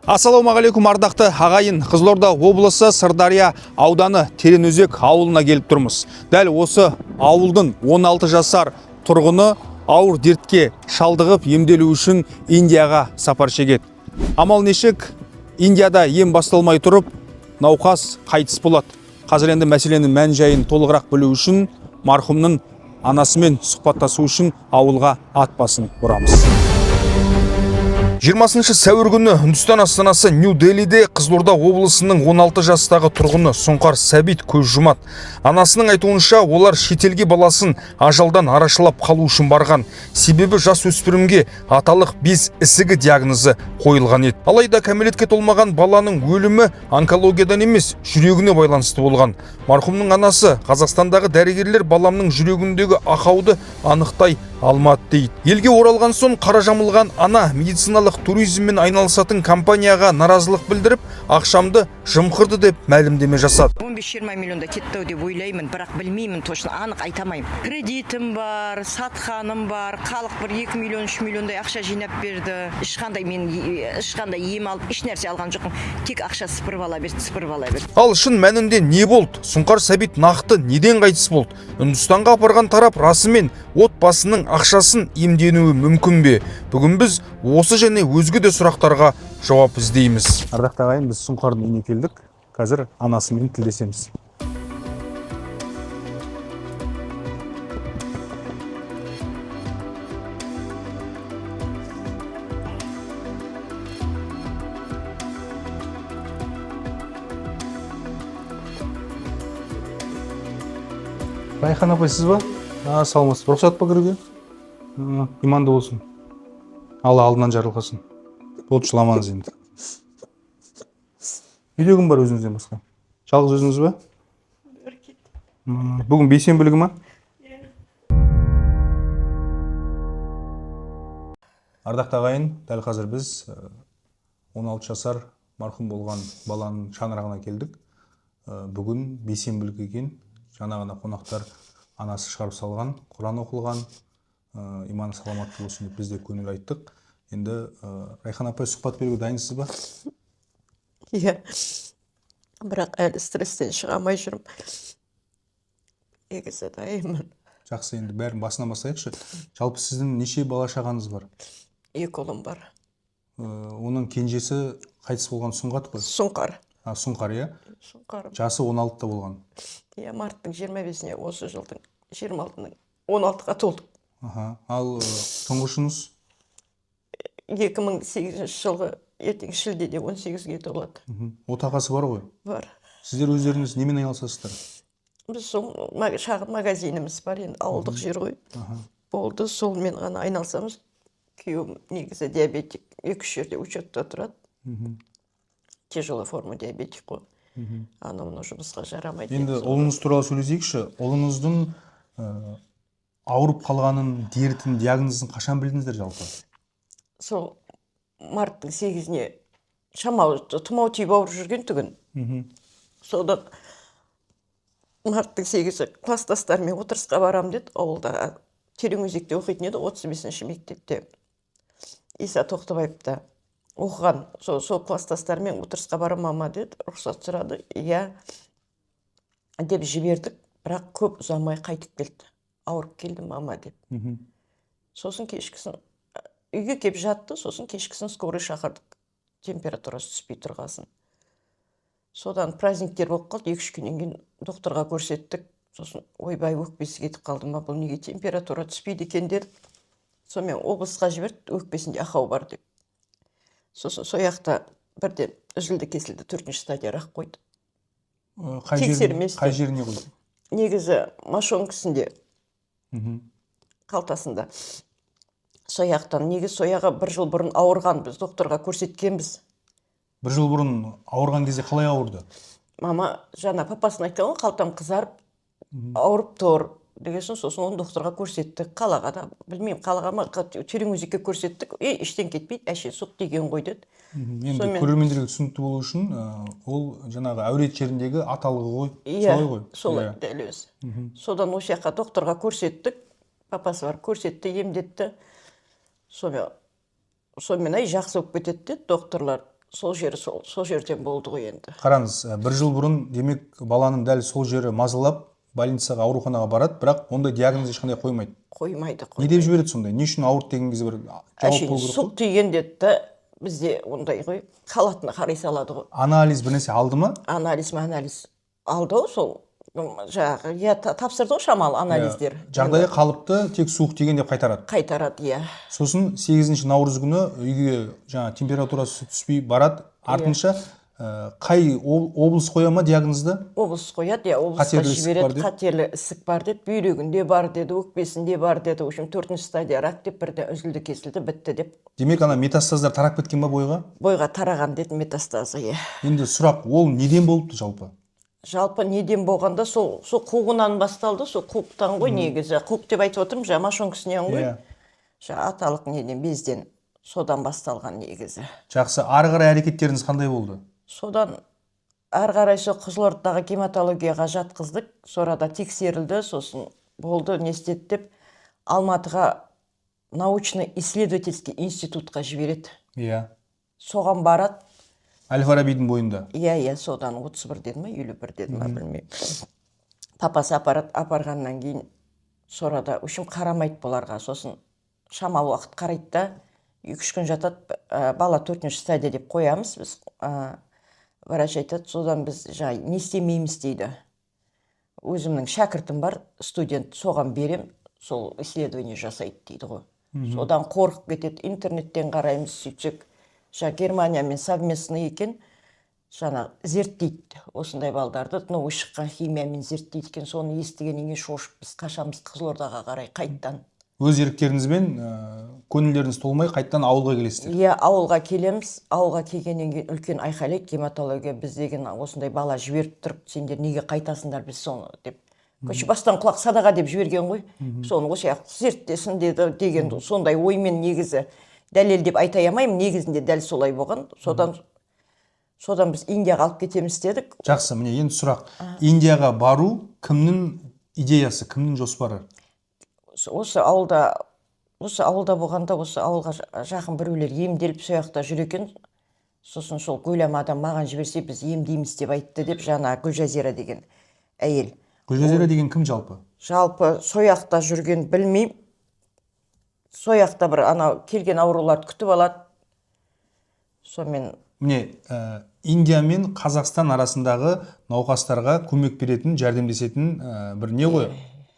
Ассалаумағалейкум ардақты ағайын. Қызылорда облысы Сырдария ауданы Теренөзек ауылына келіп тұрмыз. Дәл осы ауылдың 16 жасар тұрғыны ауыр дертке шалдығып емделу үшін Индияға сапар шегеді. Амал нешік, Индияда ем басталмай тұрып, науқас қайтыс болады. Қазір енді мәселенің мән жайын толығырақ білу үшін марқұмның анасымен сұхбаттасу үшін ауылға ат басын бұрамыз. 20 сәуір күні Үндістан астанасы Нью-Делиде Қызылорда облысының 16 жастағы тұрғыны Сұңқар Сәбит көз жұмады. Анасының айтуынша, олар шетелге баласын ажалдан арашылап қалу үшін барған. Себебі жас өспірімге аталық без ісігі диагнозы қойылған еді. Алайда кәмелетке толмаған баланың өлімі онкологиядан емес, жүрегіне байланысты болған. Марқұмның анасы Қазақстандағы дәрігерлер баламның жүрегіндегі ақауды анықтай алмады дейді. Елге оралған соң қара жамылған ана медициналық туризммен айналысатын компанияға наразылық білдіріп, ақшамды жымқырды деп мәлімдеме жасады. 15-20 миллионда кетті деп ойлаймын, бірақ білмеймін, точно анық айтамаймын. Кредитім бар, сатқаным бар, халық бір 2 миллион, 3 миллиондай ақша жинап берді. Ешқандай ем алып, еш нәрсе алған жоқпын. Тек ақша сыпырып ала берді. Ал шын мәнінде не болды? Сұңқар Сәбит нақты неден қайтыс болды? Үндістанға апарған тарап расымен отбасының ақшасын емденуі мүмкін бе? Бүгін біз осы және өзге де сұрақтарға жауап іздейміз. Ардақты ағайын, біз Сұңқардың үйіне келдік. Қазір анасымен тілдесеміз. Райхан апай, сіз ба? Саламатсыз. Рұқсат па кіруге? Иманды болсын. Алла алдынан жарылқасын. Болды, жыламаңыз енді. Үйде кім бар өзіңізден басқа? Жалғыз өзіңіз ба? Бүгін бейсенбілігі ма? Ардақты ағайын, дәл қазір біз 16 жасар марқұм болған баланың шаңырағына келдік. Бүгін бейсенбілік екен. Жаңа ғана қонақтар анасы шығарып салған, Құран оқылған, иманы саламатты болсын деп біз де көңіл айттық. Енді Райхан апай, сұхбат беруге дайынсыз ба? Иә, бірақ әлі стресстен шыға алмай жүрмін. Егізі дайынмын. Жақсы, енді бәрін басынан бастайықшы. Жалпы сіздің неше бала шағаңыз бар? 2 ұлым бар. Оның кенжесі қайтыс болған Сұңғат қой? Сұңқар. Сұңқар, иә? Сұңқар. Жасы 16-та болған. Иә, марттың 25-іне осы жылдың 26-ның 16-ға толдық. Ал тұңғышыңыз? 2008 жылғы ертең шілдеде 18-ге толады. Отағасы бар ғой? Бар. Сіздер өздеріңіз немен айналысасыздар? Біз шағын магазиніміз бар, енді ауылдық жер ғой. Болды, солмен ғана айналсамыз. Күйеуім негізі диабетик, 2 жерде учетта тұрады. Тяжелая форма диабетик қой. Анауына жұмысқа жарамайды. Енді ұлыңыз туралы сөйлесейікші. Ұлыңыздың ауырып қалғанын, дертін, диагнозын қашан білдіңіздер жалпы? Сол марттың 8-іне шамалы тұмау тиіп ауырып жүрген түгін. Содан марттың 8-і класстастарымен отырысқа барам деді. Ауылда Теренөзекте оқитын еді, 35-ші мектепте. Иса Тоқтыбаевта оқыған. Сол класстастарымен отырысқа барам мама деді, рұқсат сұрады. Иә деп жібердік, бірақ көп ұзамай қайтып келді. Ауырып келді мама деп. Сосын кешкісін үйге кеп жатты, сосын кешкісін скорый шақырдық. Температурасы түспей тұрғасын. Содан праздниктер болып қалды, 2-3 күннен кейін докторға көрсеттік. Сосын ойбай өкпесі кетіп қалды ма, бұл неге температура түспейді екен деді. Сонымен облысқа жіберді, өкпесінде ақау бар деп. Сосын сояқта бірден үзілді кесілді 4-ші стадияға қойды. Қай жеріне қойды? Негізі мошонкісінде, қалтасында. Сояқтан, негіз сояға 1 жыл бұрын ауырған, біз докторға көрсеткенбіз. 1 жыл бұрын ауырған кезде қалай ауырды? Мама жаңа папасын айтқан ғой, қалтам қызарып, ауырып тұр дегесін, сосын оны докторға көрсеттік. Қалаға да, білмеймін, қалаға ма, Теренөзекке көрсеттік. Ештен кетпейді, әше сұқ деген ғой деді. Енді көрермендерге түсінікті болу үшін, ол жаңағы әурет жеріндегі аталығы ғой, солай ғой? Солай, дәл өзі. Содан осы жаққа докторға көрсеттік. Папасы бар, көрсетті, емдетті. Сонымен ай жақсы болып кетеді деді докторлар. сол жері сол жерден болды ғой енді. Қараңыз, бір жыл бұрын демек баланың дәл сол жері мазалап больницаға, ауруханаға барады, бірақ ондай диагноз ешқандай қоймайды. Қоймайды. Не деп жібереді сондай? Не үшін ауырды деген кезде бір жауап болу керек Суық тиген деді да, бізде ондай ғой, халатына қарай салады ғой. Анализ бір нәрсе алды ма? Анализ алды ғой сол. Жаңағы тапсырды ғой шамалы анализдер. Жағдайы қалыпты, тек суық тиген деп қайтарады. Қайтарады, иә. Сосын 8 наурыз күні үйге жаңа температурасы түспей барады. Артынша қай облыс қоя ма диагнозды? Облыс қояды, иә, облысқа жібереді, қатерлі ісік бар деді, бүйрегінде бар деді, өкпесінде бар деді. В общем, 4-ші стадия рак деп бірден үзілді кесілді, бітті деп. Демек ана метастаздар тарап кеткен ба бойға? Бойға тараған деді метастазы, иә. Енді сұрақ, ол неден болыпты жалпы? Жалпы неден болғанда сол қуғынан басталды, сол қуықтан ғой негізі. Қуық деп айтып отырмын, жаңа машонкісінен ғой. Жаңа аталық неден, безден, содан басталған негізі. Жақсы, ары қарай әрекеттеріңіз қандай болды? Содан ары қарай сол Қызылордадағы гематологияға жатқыздық, сорада тексерілді, сосын болды, не істеді деп Алматыға научно-исследовательский институтқа жібереді. Иә. Соған барады. Әл-Фарабидің бойында. Иә, содан 31 деді ма, 51 деді ма, білмеймін. Папасы апарғаннан кейін сорада, үшім қарамайды бұларға, сосын шамалы уақыт қарайды да, 2-3 күн жатады, бала 4-ші стадия деп қоямыз біз. Врач айтады, содан біз не істемейміз дейді. Өзімнің шәкіртім бар, студент, соған берем, сол исследование жасайды дейді ғой. Содан қорқып кетеді, интернеттен қараймыз, сөйтсек, Германиямен совместный екен, зерттейді осындай балдарды, шыққан химиямен зерттейді екен, соны естігеннен шошып біз қашамыз Қызылордаға қарай қайттан. Өз еріктеріңізбен көңілдеріңіз толмай қайттан ауылға келесіздер? Иә, ауылға келеміз. Ауылға келгеннен кейін үлкен айқайлайды, гематология біз деген осындай бала жіберіп тұрып, сендер неге қайтасыңдар біз соны деп. Көші бастан құлақ садаға деп жіберген ғой. Соны осы зерттесін деді деген сондай оймен негізі дәлел деп айта алмаймын, негізінде дәл солай болған. Содан біз Индияға алып кетеміз дедік. Жақсы, міне енді сұрақ. Индияға бару кімнің идеясы, кімнің жоспары? Осы ауылда болғанда, осы ауылға жақын біреулер емделіп сояқта жүр екен. Сосын сол Гүләм адам маған жіберсе, біз емдейміз деп айтты деп, жаңа Гүлжазира деген әйел. Гүлжазира деген кім жалпы? Жалпы сояқта жүрген білмеймін. Сояқта бір келген ауруларды күтіп алады. Сонымен міне, Индия мен Қазақстан арасындағы науқастарға көмек беретін, жәрдемдесетін бір не ғой?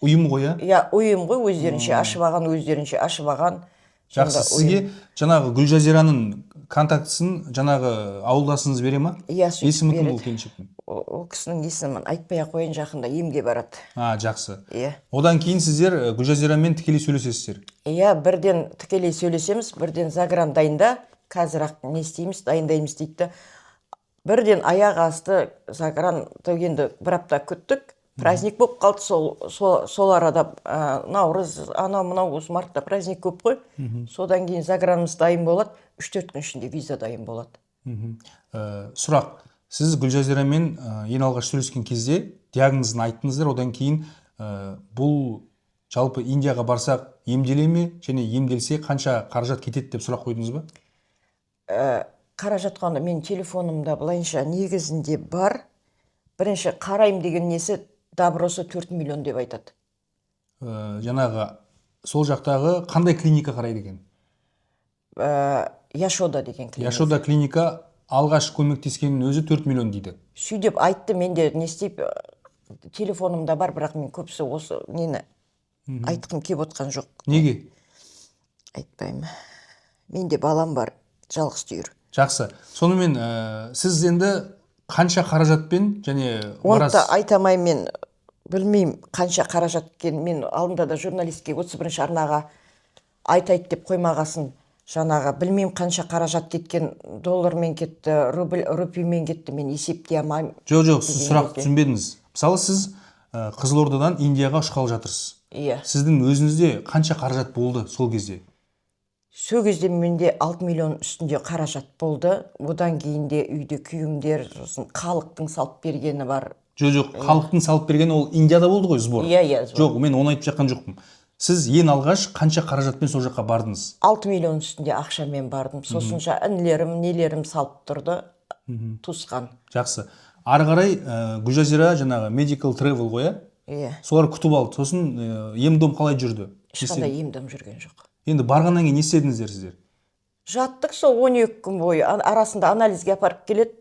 Ұйым ғой, иә, ұйым ғой, өздерінше ашып алған. Жақсы, сізге жаңағы Гүлжазираның контактысын жаңағы ауылдасыңыз бере ма? Иә, есімі кім ол келіншектің? Ол кісінің есімін айтпай ақ қояйын, жақында емге барады. Жақсы. Иә. Одан кейін сіздер Гүлжазирамен тікелей сөйлесесіздер? Иә, бірден тікелей сөйлесеміз, бірден загран дайында, қазір-ақ не істейміз, дайындаймыз дейді. Бірден аяқ асты загран енді бір апта күттік. Праздник болып қалды, сол арада наурыз, мынау осы мартта праздник көп қой. Содан кейін загранымыз дайын болады, 3-4 күн ішінде виза дайын болады. Сұрақ, сіз Гүлжазирамен ең алғаш сөйлескен кезде диагнозын айттыңыздар, одан кейін бұл жалпы Индияға барсақ емделе ме, және емделсе қанша қаражат кетеді деп сұрақ қойдыңыз ба? Қаражат қанда мен телефонымда былайынша негізінде бар. Бірінші қарайым деген несі добросы 4 миллион деп айтады. Жаңағы сол жақтағы қандай клиника қарайды екен? Яшода деген клиника. Яшода клиника алғаш көмектескеннің өзі 4 миллион дейді. Сөйтіп айтты, менде не істейіп, телефонымда бар, бірақ мен көбісі осы нені айтқым кеп отқан жоқ. Неге? Айтпаймын. Менде балам бар, жалғыз түйір. Жақсы. Сонымен сіз енді қанша қаражатпен және онда айтамай, мен білмеймін қанша қаражат екен. Мен алдында да журналистке 31-ші арнаға айтайды деп қоймағасын, жаңағы білмеймін қанша қаражат кеткен, доллармен кетті, рупиймен кетті, мен есептей алмаймын. Жоқ, сіз сұрақ түсінбедіңіз. Мысалы, сіз Қызылордадан Индияға ұшқалы жатырсыз. Иә. Сіздің өзіңізде қанша қаражат болды сол кезде? Сол кезде менде 6 миллион үстінде қаражат болды. Одан кейін де үйде күйімдер, халықтың салып бергені бар. Жоқ, халықтың салып бергені ол Индияда болды ғой, сбор. Иә, сбор. Жоқ, мен оны айтып жатқан жоқпын. Сіз ең алғаш қанша қаражатпен сол жаққа бардыңыз? 6 миллион үстінде ақшамен бардым. Сосынша інілерім, нелерім салып тұрды. Туысқан. Жақсы. Ары қарай Гүлжазира жаңағы medical travel ғой, Иә. солар күтіп алды. Сосын ем-дом қалай жүрді? Ешқандай ем-дом жүрген жоқ. Енді барғаннан кейін не істедіңіздер сіздер? Жаттық сол 12 күн бойы. Арасында анализге апарып келеді.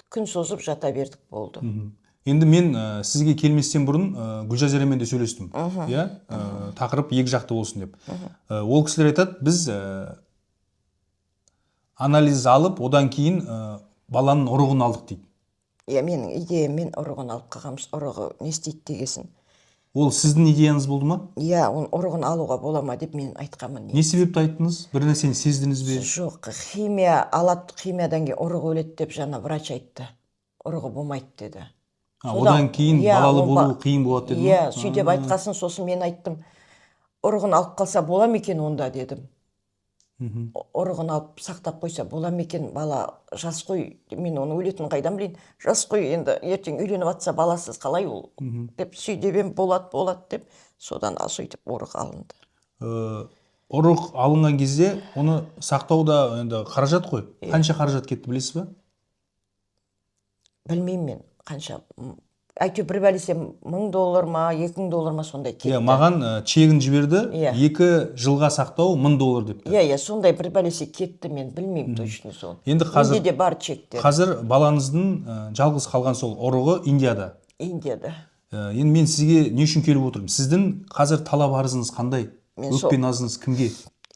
Күн созып жата бердік болды. Енді мен сізге келместен бұрын Гүлжазирамен де сөйлестім. Иә? Тақырып екі жақты болсын деп. Ол кісілер айтады, біз анализ алып, одан кейін баланың ұрығын алдық дейді. Иә, менің идеямен ұрығын алып қалғанбыз. Ұрығы не істейді дегесін. Ол сіздің идеяңыз болды ма? Иә, оның ұрығын алуға бола ма деп мен айтқанмын. Не себепті айттыңыз? Бір нәрсені сездіңіз бе? Жоқ, химия алады, химиядан кейін ұрығы өледі деп жаңа врач айтты. Ұрығы болмайды деді. Одан кейін балалы болу қиын болады деді ме? Иә, сөйтіп айтқасын, сосын мен айттым. Ұрығын алып қалса бола ма екен онда дедім. Ұрығын алып сақтап қойса бола ма екен, бала жас қой, мен оны өлетінін қайдан білейін, жас қой, енді ертең үйленіп жатса баласыз қалай ол деп сөйдеп болады деп, содан сөйтіп ұрық алынды. Ұрық алынған кезде оны сақтауда енді қаражат қой. Қанша қаражат кетті білесіз бе? Білмеймін мен қанша. Әйтеуір бір бәлесе $1000 ма, $2000 ма сондай кетті. Маған чегін жіберді, 2 жылға сақтау $1000 депті. Иә, сондай бір бәлесе кетті, мен білмеймін точно сол. Енді қазір де бар чектер. Қазір балаңыздың жалғыз қалған сол ұрығы Индияда. Индияда. Енді мен сізге не үшін келіп отырмын? Сіздің қазір талап арызыңыз қандай? Өкпе назыңыз кімге?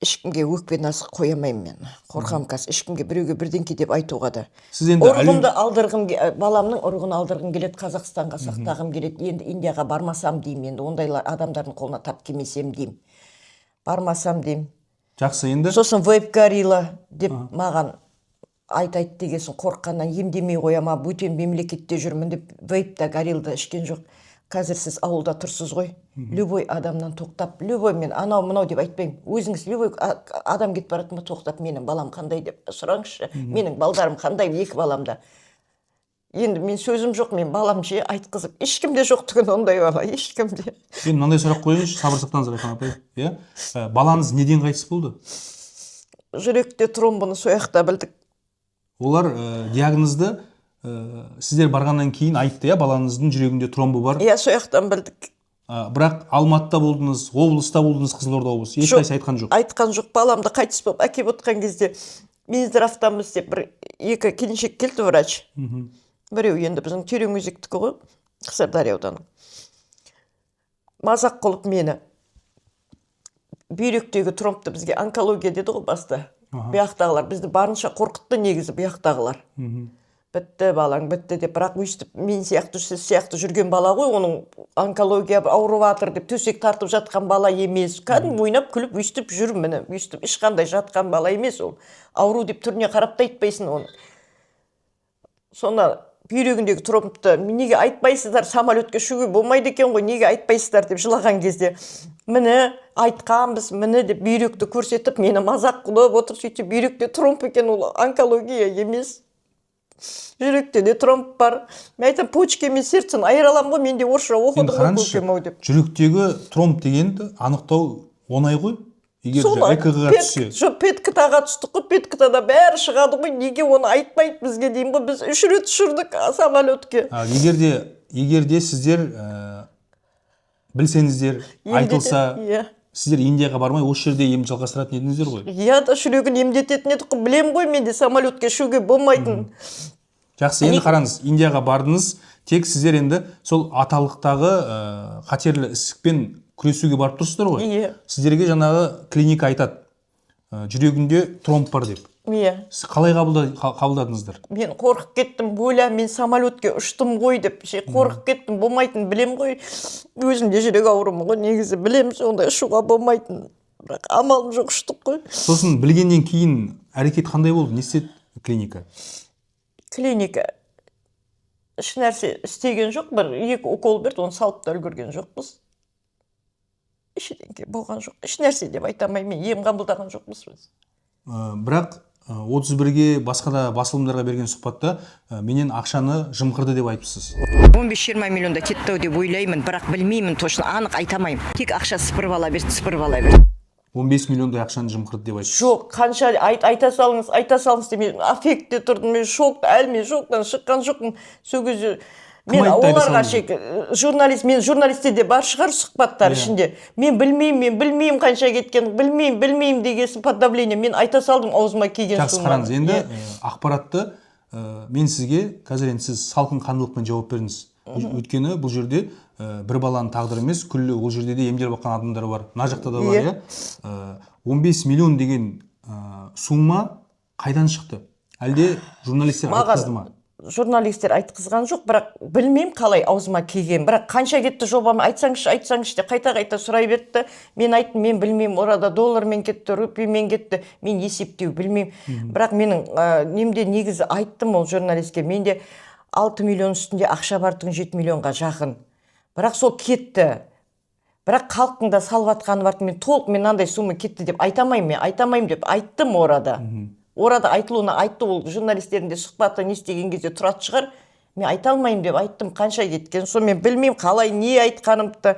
Ешкімге өкпе назы қоймаймын мен. Қорқам қазір ешкімге біреуге бірдеңке деп айтуға да. Сіз енді ұрығымды алдырғым, баламның ұрығын алдырғым келеді, Қазақстанға сақтағым келеді. Енді Индияға бармасам деймін, енді ондай адамдардың қолына тап келмесем деймін. Бармасам деймін. Жақсы, енді. Сосын вейп-горилла деп маған айтайды дегесін, қорыққаннан емдемей қояма, бөтен мемлекетте жүрмін деп вейпта горилда ішкен жоқ. Қазір сіз ауылда тұрсыз ғой, любой адамнан тоқтап, любой мен анау-мынау деп айтпаймын. Өзіңіз любой адам кетіп барады ма, тоқтап, менің балам қандай деп сұраңызшы, менің балдарым қандай, 2 баламда. Енді мен сөзім жоқ, мен балам ше айтқызып, ешкімде жоқ түгін ондай бала, ешкімде. Мен мынандай сұрақ қойыңызшы, сабыр сақтаңыз Райхан апай. Иә? Балаңыз неден қайтыс болды? Жүректе тромбоны сояқта білдік. Олар диагнозды сіздер барғаннан кейін айтты, иә, балаңыздың жүрегінде тромбы бар. Иә, сояқтан білдік. Бірақ Алматыда болдыңыз, облыста болдыңыз, Қызылорда облысы. Ешқайсы айтқан жоқ. Айтқан жоқ. Баламды қайтыс болып әкеп отқан кезде Минздравтамыз деп 2 келіншек келді врач. Біреу енді біздің Тереңөзектікі ғой, Сырдария ауданы. Мазақ қылып мені. Бүйректегі тромбты бізге онкология деді ғой баста. Бұяқтағылар бізді барынша қорқытты негізі бұяқтағылар. Бітті балаң, бітті деп, бірақ өйстіп мен сияқты, сіз сияқты жүрген бала ғой, оның онкология ауырып жатыр деп төсек тартып жатқан бала емес. Кәдімгі ойнап күліп өйстіп жүр, міне, өйстіп ешқандай жатқан бала емес ол. Ауру деп түріне қарап та айтпайсың оны. Сонда бүйрегіндегі тромбты неге айтпайсыздар, самолетке ұшуға болмайды екен ғой, неге айтпайсыздар деп жылаған кезде, міне айтқанбыз, міне деп бүйректі көрсетіп, мені мазақ қылып отыр, сөйтіп бүйректе тромб екен, ол онкология емес. Жүректе де тромб бар. Мен айтам, почка мен сердцен айыра аламын ғой, мен де орысша оқыдым ғой көкем-ау деп. Жүректегі тромб дегенді анықтау оңай ғой. Егер ЭКГ-ға түссе. Жоқ, петкітаға түстік қой, петкітада бәрі шығады ғой, неге оны айтпайды бізге деймін ғой, біз 3 рет ұшырдық самолетке. Егер де сіздер білсеңіздер, айтылса, сіздер Индияға бармай, осы жерде ем жалғастыратын едіңіздер ғой. Иә, да жүрегін емдететін едік қой, білем ғой, мен де самолетке ұшуға болмайтын. Жақсы, енді қараңыз, Индияға бардыңыз, тек сіздер енді сол аталықтағы қатерлі ісікпен күресуге барып тұрсыздар ғой. Сіздерге жаңағы клиника айтады, жүрегінде тромб бар деп. Сіз қалай қабылдадыңыздар? Мен қорқып кеттім, бөля, мен самолетке ұштым ғой деп, қорқып кеттім, болмайтын, білем ғой. Өзімде жүрек ауырымы ғой, негізі білем, сондай ұшуға болмайтын. Бірақ амалым жоқ, ұштық қой. Сосын білгеннен кейін әрекет қандай болды? Не істеді клиника? Клиника еш нәрсе істеген жоқ, бір 2 укол берді, оны салып та үлгерген жоқпыз. Ешеденке болған жоқ. Еш нәрсе деп айтамаймын, мен ем қабылдаған жоқпыз біз. Бірақ 31-ге басқа да басылымдарға берген сұхбатта менен ақшаны жымқырды деп айтыпсыз. 15-20 миллионда кетті деп ойлаймын, бірақ білмеймін, точно анық айтамаймын. Тек ақша сыпырып ала берді. 15 миллиондай ақшаны жымқырды деп айтыпсыз. Жоқ, қанша айта салыңыз деп мен аффектте тұрдым, мен шоктан шыққан жоқпын. Сол кезде мен оларға мен журналистте де бар шығар сұхбаттар ішінде. Мен білмеймін қанша кеткен, білмеймін дегесін под давлением мен айта салдым аузыма келген жақсы қараңыз, енді ақпаратты мен сізге қазір енді сіз салқын қандылықпен жауап беріңіз. Өйткені бұл жерде бір баланың тағдыры емес, күллі ол жерде де емделіп жатқан адамдар бар. Мына жақта да бар, иә. 15 миллион деген сумма қайдан шықты? Әлде журналистер айтқызды ма? Журналистер айтқызған жоқ, бірақ білмеймін қалай аузыма келген. Бірақ қанша кетті жобам, айтсаңшы деп қайта сұрай берді. Мен айттым, мен білмеймін, орада доллармен кетті, рупиямен кетті, мен есептеу білмеймін. Бірақ менің немде негізі айттым ол журналистке, менде 6 миллион үстінде ақша бартың 7 миллионға жақын. Бірақ сол кетті. Бірақ халықтың да салватқаны бар, мен андай сумма кетті деп айтамаймын деп айттым орада. Орада айтылуына айтты, ол журналистерінде сұхбатты не істеген кезде тұрады шығар. Мен айта алмаймын деп айттым, қанша кеткен. Сол мен білмеймін қалай не айтқанымды.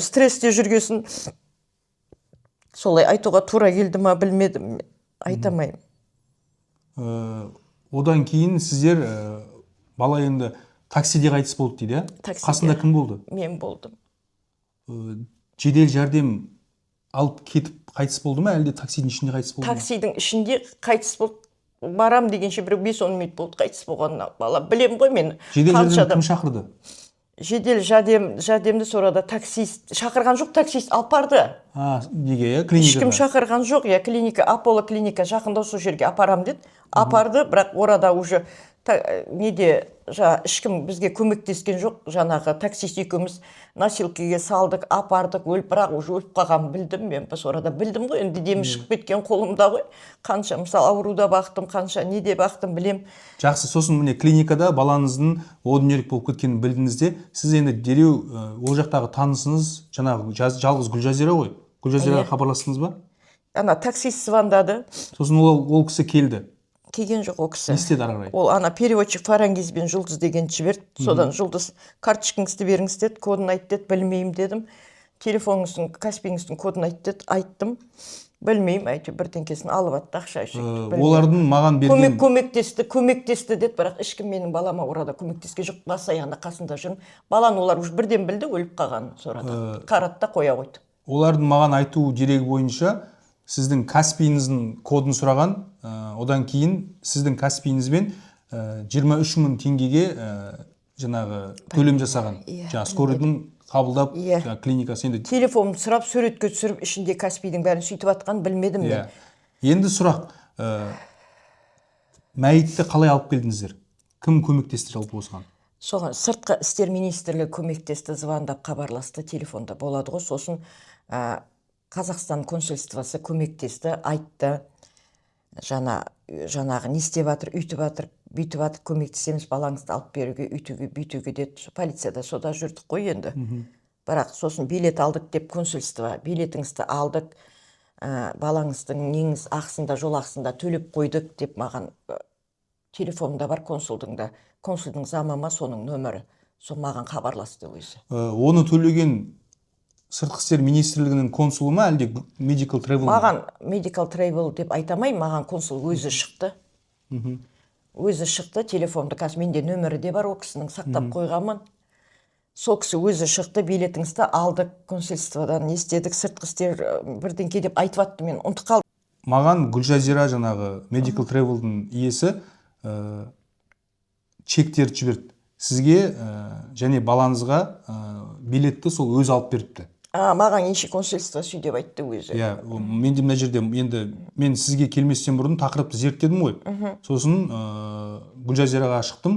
Стрессте жүргесін солай айтуға тура келді ма білмедім. Айтамаймын. Одан кейін сіздер бала енді таксиде қайтыс болды дейді, қасында кім болды? Мен болдым. Жедел жәрдем алып кетіп қайтыс болды ма, әлде таксидің ішінде қайтыс болды ма? Таксидің ішінде қайтыс болды. Барам дегенше бір 5-10 минут болды қайтыс болғанына. Бала білем ғой мен. Жедел жәрдем кім шақырды? Жедел жәрдемді сорада таксист шақырған жоқ, таксист алып барды. Неге, клиникаға? Ешкім шақырған жоқ, клиника, Аполло клиника жақында сол жерге апарам деді. Апарды, бірақ орада уже неде ешкім бізге көмектескен жоқ. Жаңағы таксист екеуміз носилкаға салдық, апардық, бірақ уже өліп қалғанын білдім. Мен біз орада білдім ғой, енді демі шығып кеткен қолымда ғой. Қанша мысалы ауруда бақтым, қанша неде бақтым білем. Жақсы, сосын міне клиникада балаңыздың о дүниелік болып кеткенін білдіңізде, сіз енді дереу ол жақтағы танысыңыз, жаңағы жалғыз Гүлжазира ғой. Гүлжазираға хабарластыңыз ба? Ана таксист звондады. Сосын ол кісі келді. Келген жоқ ол кісі. Не істеді ары қарай? Ол переводчик Фарангизбен Жұлдыз деген жіберді. Содан Жұлдыз карточкаңызды беріңіз деді, кодын айт деді, білмеймін дедім. Телефоныңыздың, Каспиіңіздің кодын айт деді, айттым. Білмеймін, әйтеуір бірдеңкесін алып атты, ақша үшін. Олардың маған берген көмектесті деді, бірақ ешкім менің балама орада көмектескен жоқ. Бас аяғында қасында жүрмін. Баланы олар уже бірден білді, өліп қалғанын сорада. Қарады да қоя қойды. Олардың маған айту дерегі бойынша сіздің Каспиіңіздің кодын сұраған, одан кейін сіздің Каспиіңізбен 23 мың теңгеге жаңағы төлем жасаған. Жаңағы скорыйдың қабылдап клиникасы енді. Телефонымды сұрап, суретке түсіріп, ішінде Каспидің бәрін сөйтіп атқан білмедім мен. Енді сұрақ, мәйітті қалай алып келдіңіздер? Кім көмектесті жалпы осыған? Соған сыртқы істер министрлігі көмектесті, звондап хабарласты, телефонда болады ғой. Сосын Қазақстан консульствосы көмектесті, айтты. Жаңағы не істеп жатыр, үйтіп жатыр, бүйтіп жатыр, көмектесеміз балаңызды алып беруге, бүйтуге деді. Полицияда сода жүрдік қой енді. Бірақ сосын билет алдық деп консульство, билетіңізді алдық, балаңыздың неңіз ақысында, жол ақысында төлеп қойдық деп маған телефонында бар консулдың замама соның нөмірі. Сол маған хабарласты өзі. Оны төлеген Сыртқы істер министрлігінің консулы ма, әлде Medical Travel? Маған Medical Travel деп айтамаймын, маған консул өзі шықты. Өзі шықты, телефонды қазір менде нөмірі де бар, ол кісінің сақтап қойғанмын. Сол кісі өзі шықты, билетіңізді алдық, консульстводан естедік, сыртқы істер бірдеңке деп айтып атты, мен ұмытып қалдым. Маған Гүлжазира жаңағы Medical Travel'дың иесі чектерді жіберді. Сізге және балаңызға билетті сол өзі алып беріпті. Маған еші консульство сөйдеп айтты өзі. Менде мына жерде енді мен сізге келместен бұрын тақырыпты зерттедім ғой. Сосын Гүлжазираға шықтым.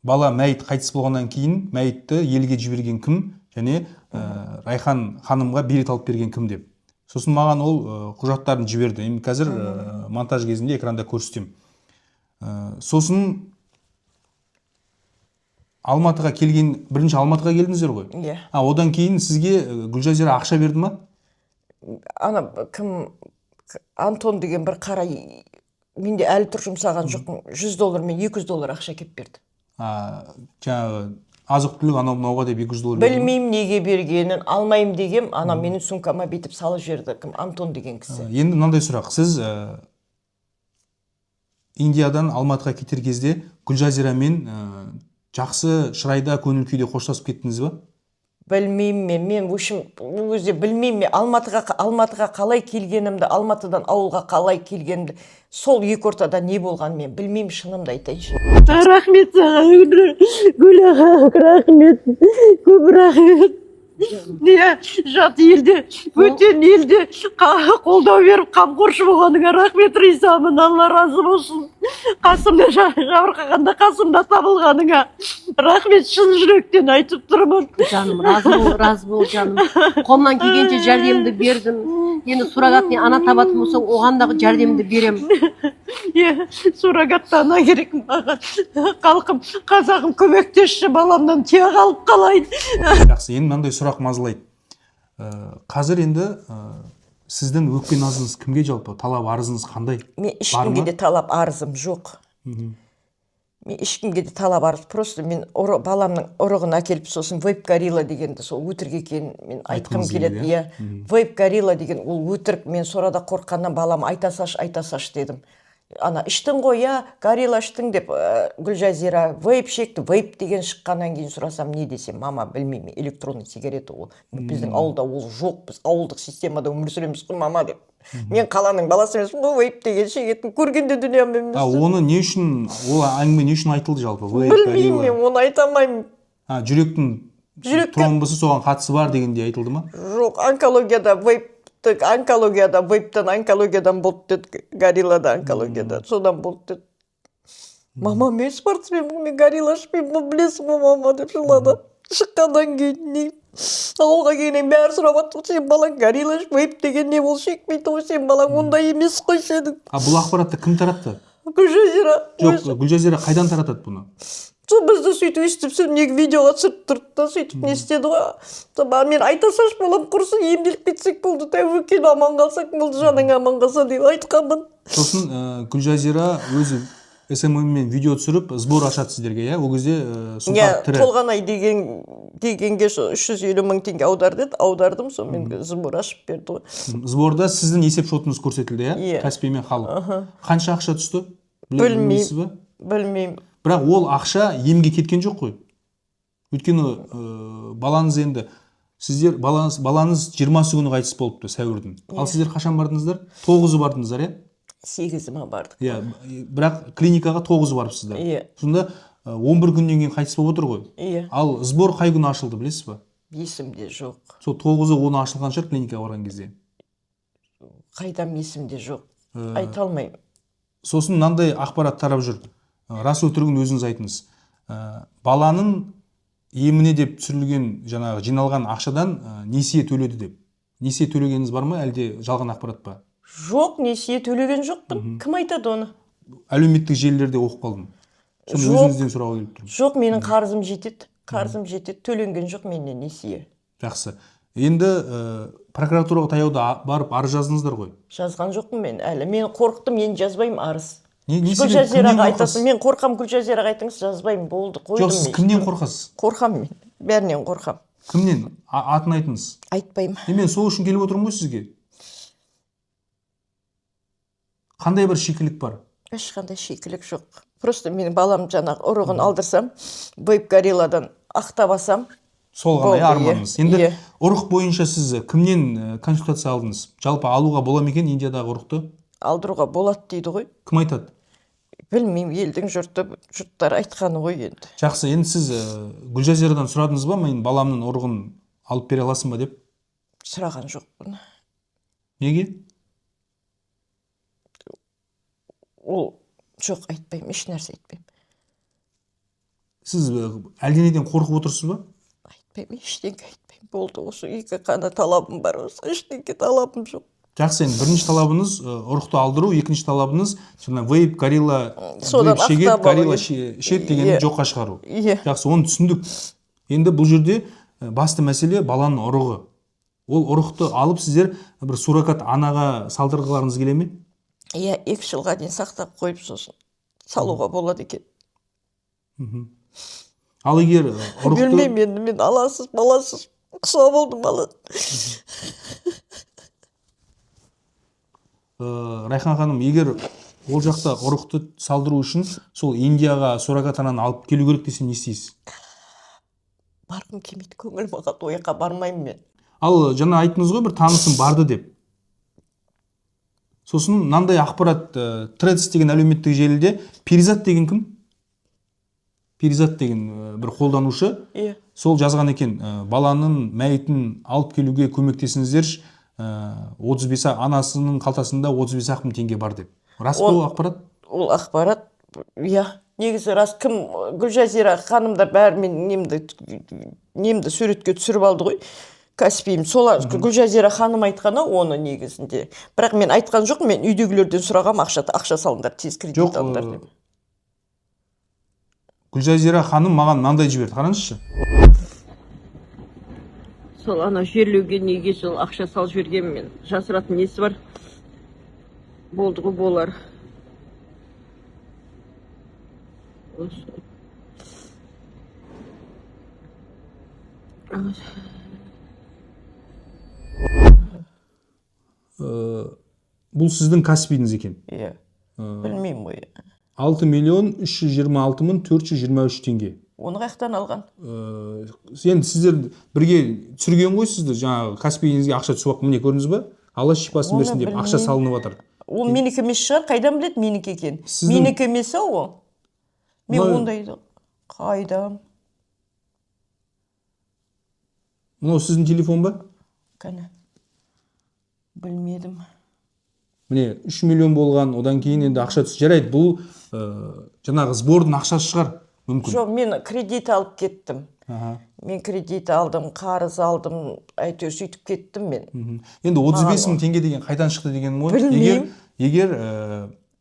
Бала мәйіт қайтыс болғаннан кейін мәйітті елге жіберген кім және Райхан ханымға билет алып берген кім деп. Сосын маған ол құжаттарын жіберді. Қазір монтаж кезінде экранда көрсетем. Сосын Алматыға келген, бірінші Алматыға келдіңіздер ғой? Иә. Одан кейін сізге Гүлжазира ақша берді ма? Ана кім Антон деген бір қарай менде әлі тұр жұмсаған жоқпын. $100 мен $200 ақша кеп берді. Жаңағы азық түлік анау мынауға деп $200 берді ме? Білмеймін неге бергенін, алмайым дегем, ана менің сумкама бүйтіп салып жіберді. Кім? Антон деген кісі. Енді мынандай сұрақ. Сіз Индиядан Алматыға кетер кезде Гүлжазирамен жақсы шырайда көңіл күйде қоштасып кеттіңіз ба? Білмеймін мен в общем өзі білмеймін Алматыға қалай келгенімді, Алматыдан ауылға қалай келгенімді, сол екі ортада не болған мен білмеймін, шынымды айтайыншы. Рахмет саған, Гүл аға, рахмет, көп рахмет. Жат елде, бөтен елде қолдау беріп қамқоршы болғаныңа рахмет ризамын, Алла разы болсын. Қасымда жабырқағанда қасымда табылғаныңа рахмет, шын жүректен айтып тұрмын. Жаным, разы бол жаным. Қолымнан келгенше жәрдемді бердім. Енді суррогатный ана табатын болсаң, оған да жәрдемді берем. Суррогатты ана керек маған. Халқым, қазағым көмектесші, баламнан тия қалып қалайын. Жақсы, енді мынандай сұрақ мазалайды. Қазір енді сіздің өкпе назыңыз кімге жалпы? Талап арызыңыз қандай? Мен ешкімге де талап арызым жоқ. Мен ешкімге де талап арыз. Просто мен баламның ұрығын әкеліп, сосын вейп горилла дегенді сол өтірік екенін мен айтқым келеді. Иә, вейп горилла деген ол өтірік. Мен сорада қорыққаннан балам айтасаш дедім. Ана іштің ғой, я горилла іштің деп Гүлжазира вейп шекті. Вейп деген шыққаннан кейін сұрасам не десем, мама білмеймін, электронный сигарета ол. Біздің ауылда ол жоқ, біз ауылдық системада өмір сүреміз ғой, мама деп. Мен қаланың баласы емеспін, бұл вейп деген шегетін көргенде дүнием емес. Оны не үшін, ол әңгіме не үшін айтылды жалпы? Білмеймін, мен оны айтамаймын. Жүректің тромбосы соған қатысы бар дегенде айтылды ма? Жоқ, онкологияда вейптен онкологиядан болды деді, гориллада онкологияда, содан болды деді. Мама, мен спортсмен, мен горилла ішпеймін, білесің ба мама деп жылады. Шыққаннан кейін ауылға келгеннен бәрі сұрап жатыр, сен балаң горилла вейп деген не ол шекпейді ғой, сен балаң ондай емес қой сенің. Бұл ақпаратты кім таратты? Гүлжазира. Жоқ, Гүлжазира қайдан таратады бұны? Сол бізді сөйтіп естіп, неге видеоға түсіріп тұрды да сөйтіп не істеді ғой. Мен айта саш балам құрсын, емделіп кетсек болды, тәуекел аман қалсақ болды, жаның аман қалса деп айтқанмын. Сосын Гүлжазира өзі SMM-мен видео түсіріп, сбор ашады сіздерге, иә? Ол кезде сұңқар тірі. Толғанай дегенге 350 мың теңге аудар деді, аудардым, сол мен сбор ашып берді ғой. Сборда сіздің есеп шотыңыз көрсетілді, иә? Каспиймен халық. Қанша ақша түсті? Білмеймін. Бірақ ол ақша емге кеткен жоқ қой. Өйткені балаңыз енді, сіздер балаңыз 20 күні қайтыс болыпты сәуірдің. Ал сіздер қашан бардыңыздар? 9-ы бардыңыздар, иә? 8-ме бардық. Иә, бірақ клиникаға 9-ы барыпсыздар. Иә. Сонда 11 күннен кейін қайтыс болып отыр ғой. Иә. Ал сбор қай күні ашылды, білесіз ба? Есімде жоқ. Сол 9-ы 10-ы ашылған шығар клиникаға барған кезде. Қайдам есімде жоқ. Айта алмаймын. Сосын мынандай ақпарат тарап жүр. Рас өтірігін өзіңіз айтыңыз. Баланың еміне деп түсірілген жаңағы жиналған ақшадан несие төледі деп. Несие төлегеніңіз бар ма, әлде жалған ақпарат па? Жоқ, несие төлеген жоқпын. Кім айтады оны? Әлеуметтік желілерде оқып қалдым. Соны өзіңізден сұрауға келіп тұрмын. Жоқ, менің қарызым жетеді. Төленген жоқ менен несие. Жақсы. Енді прокуратураға таяуда барып арыз жаздыңыздар ғой? Жазған жоқпын мен әлі. Мен қорықтым, енді жазбаймын арыз. Гүлжазираға айтасың, мен қорқам, Гүлжазираға айтыңыз, жазбаймын, болды, қойдым. Жоқ, сіз кімнен қорқасыз? Қорқам мен, бәрінен қорқам. Кімнен? Атын айтыңыз. Айтпаймын. Мен сол үшін келіп отырмын ғой сізге. Қандай бір шикілік бар? Ешқандай шикілік жоқ. Просто менің балам жаңағы ұрығын алдырсам, вейп горилладан ақтабасам, сол ғана арманыңыз. Енді ұрық бойынша сіз кімнен консультация алдыңыз? Жалпы алуға бола ма екен Индиядағы ұрықты? Алдыруға болады дейді ғой. Кім айтады? Білмеймін, елдің жұрттар айтқаны ғой енді. Жақсы, енді сіз Гүлжазирадан сұрадыңыз ба, мен баламның ұрығын алып бере аласың ба деп? Сұраған жоқпын. Неге? Ол жоқ, айтпаймын, еш нәрсе айтпаймын. Сіз әлденеден қорқып отырсыз ба? Айтпаймын, ештеңе айтпаймын. Болды, осы екі қана талабым бар, осы ештеңе талабым жоқ. Жақсы, енді бірінші талабыңыз ұрықты алдыру, екінші талабыңыз вейп, горилла, вейп шегет, горилла шет дегенді жоққа шығару. Жақсы, оны түсіндік. Енді бұл жерде басты мәселе баланың ұрығы. Ол ұрықты алып сіздер бір суррогат анаға салдырғыларыңыз келе ме? Иә, 2 жылға дейін сақтап қойып сосын салуға болады екен. Ал егер ұрықты... Білмеймін енді, мен аласыз, баласыз, құса болдым бала. Райхан ханым, егер ол жақта ұрықты салдыру үшін сол Индияға суррогат ананы алып келу керек десе не істейсіз? Барғым келмейді, көңіл маған, ол жаққа бармаймын мен. Ал жаңа айттыңыз ғой, бір танысым барды деп. Сосын мынандай ақпарат Threads деген әлеуметтік желіде Перизат деген кім? Перизат деген бір қолданушы. Сол жазған екен, баланың мәйітін алып келуге көмектесіңіздерші, 35 анасының қалтасында 35 мың теңге бар деп. Рас па ол ақпарат? Ол ақпарат, иә, негізі рас. Кім Гүлжазира ханымдар бәрі мен немді суретке түсіріп алды ғой. Каспиім. Солар Гүлжазира ханым айтқаны оны негізінде. Бірақ мен айтқан жоқ, мен үйдегілерден сұрағам, ақша салыңдар, тез кредит алыңдар деп. Гүлжазира ханым маған мынандай жіберді, қараңызшы. Сол ана жерлеуге неге сол ақша сал жіберген мен. Жасыратын несі бар? Болды ғой болар. Бұл сіздің Каспийіңіз екен. Иә. Білмеймін ғой. 6.326.423 теңге. Оны қаяқтан алған? Енді сіздер бірге түсірген ғой сізді, жаңағы Каспийіңізге ақша түсіп міне көрдіңіз ба? Алла шипасын берсін деп ақша салынып жатыр. Ол менікі емес шығар, қайдан біледі менікі екен? Менікі емес ол. Мен ондайды қайдам. Мынау сіздің телефон ба? Кәне. Білмедім. Міне 3 миллион болған, одан кейін енді ақша түсіп жарайды. Бұл жаңағы сбордың ақшасы шығар, мүмкін. Жоқ, мен кредит алып кеттім. Мен кредит алдым, қарыз алдым, әйтеуір сөйтіп кеттім мен. Енді 35 мың теңге деген қайдан шықты деген ғой? Білмеймін. Егер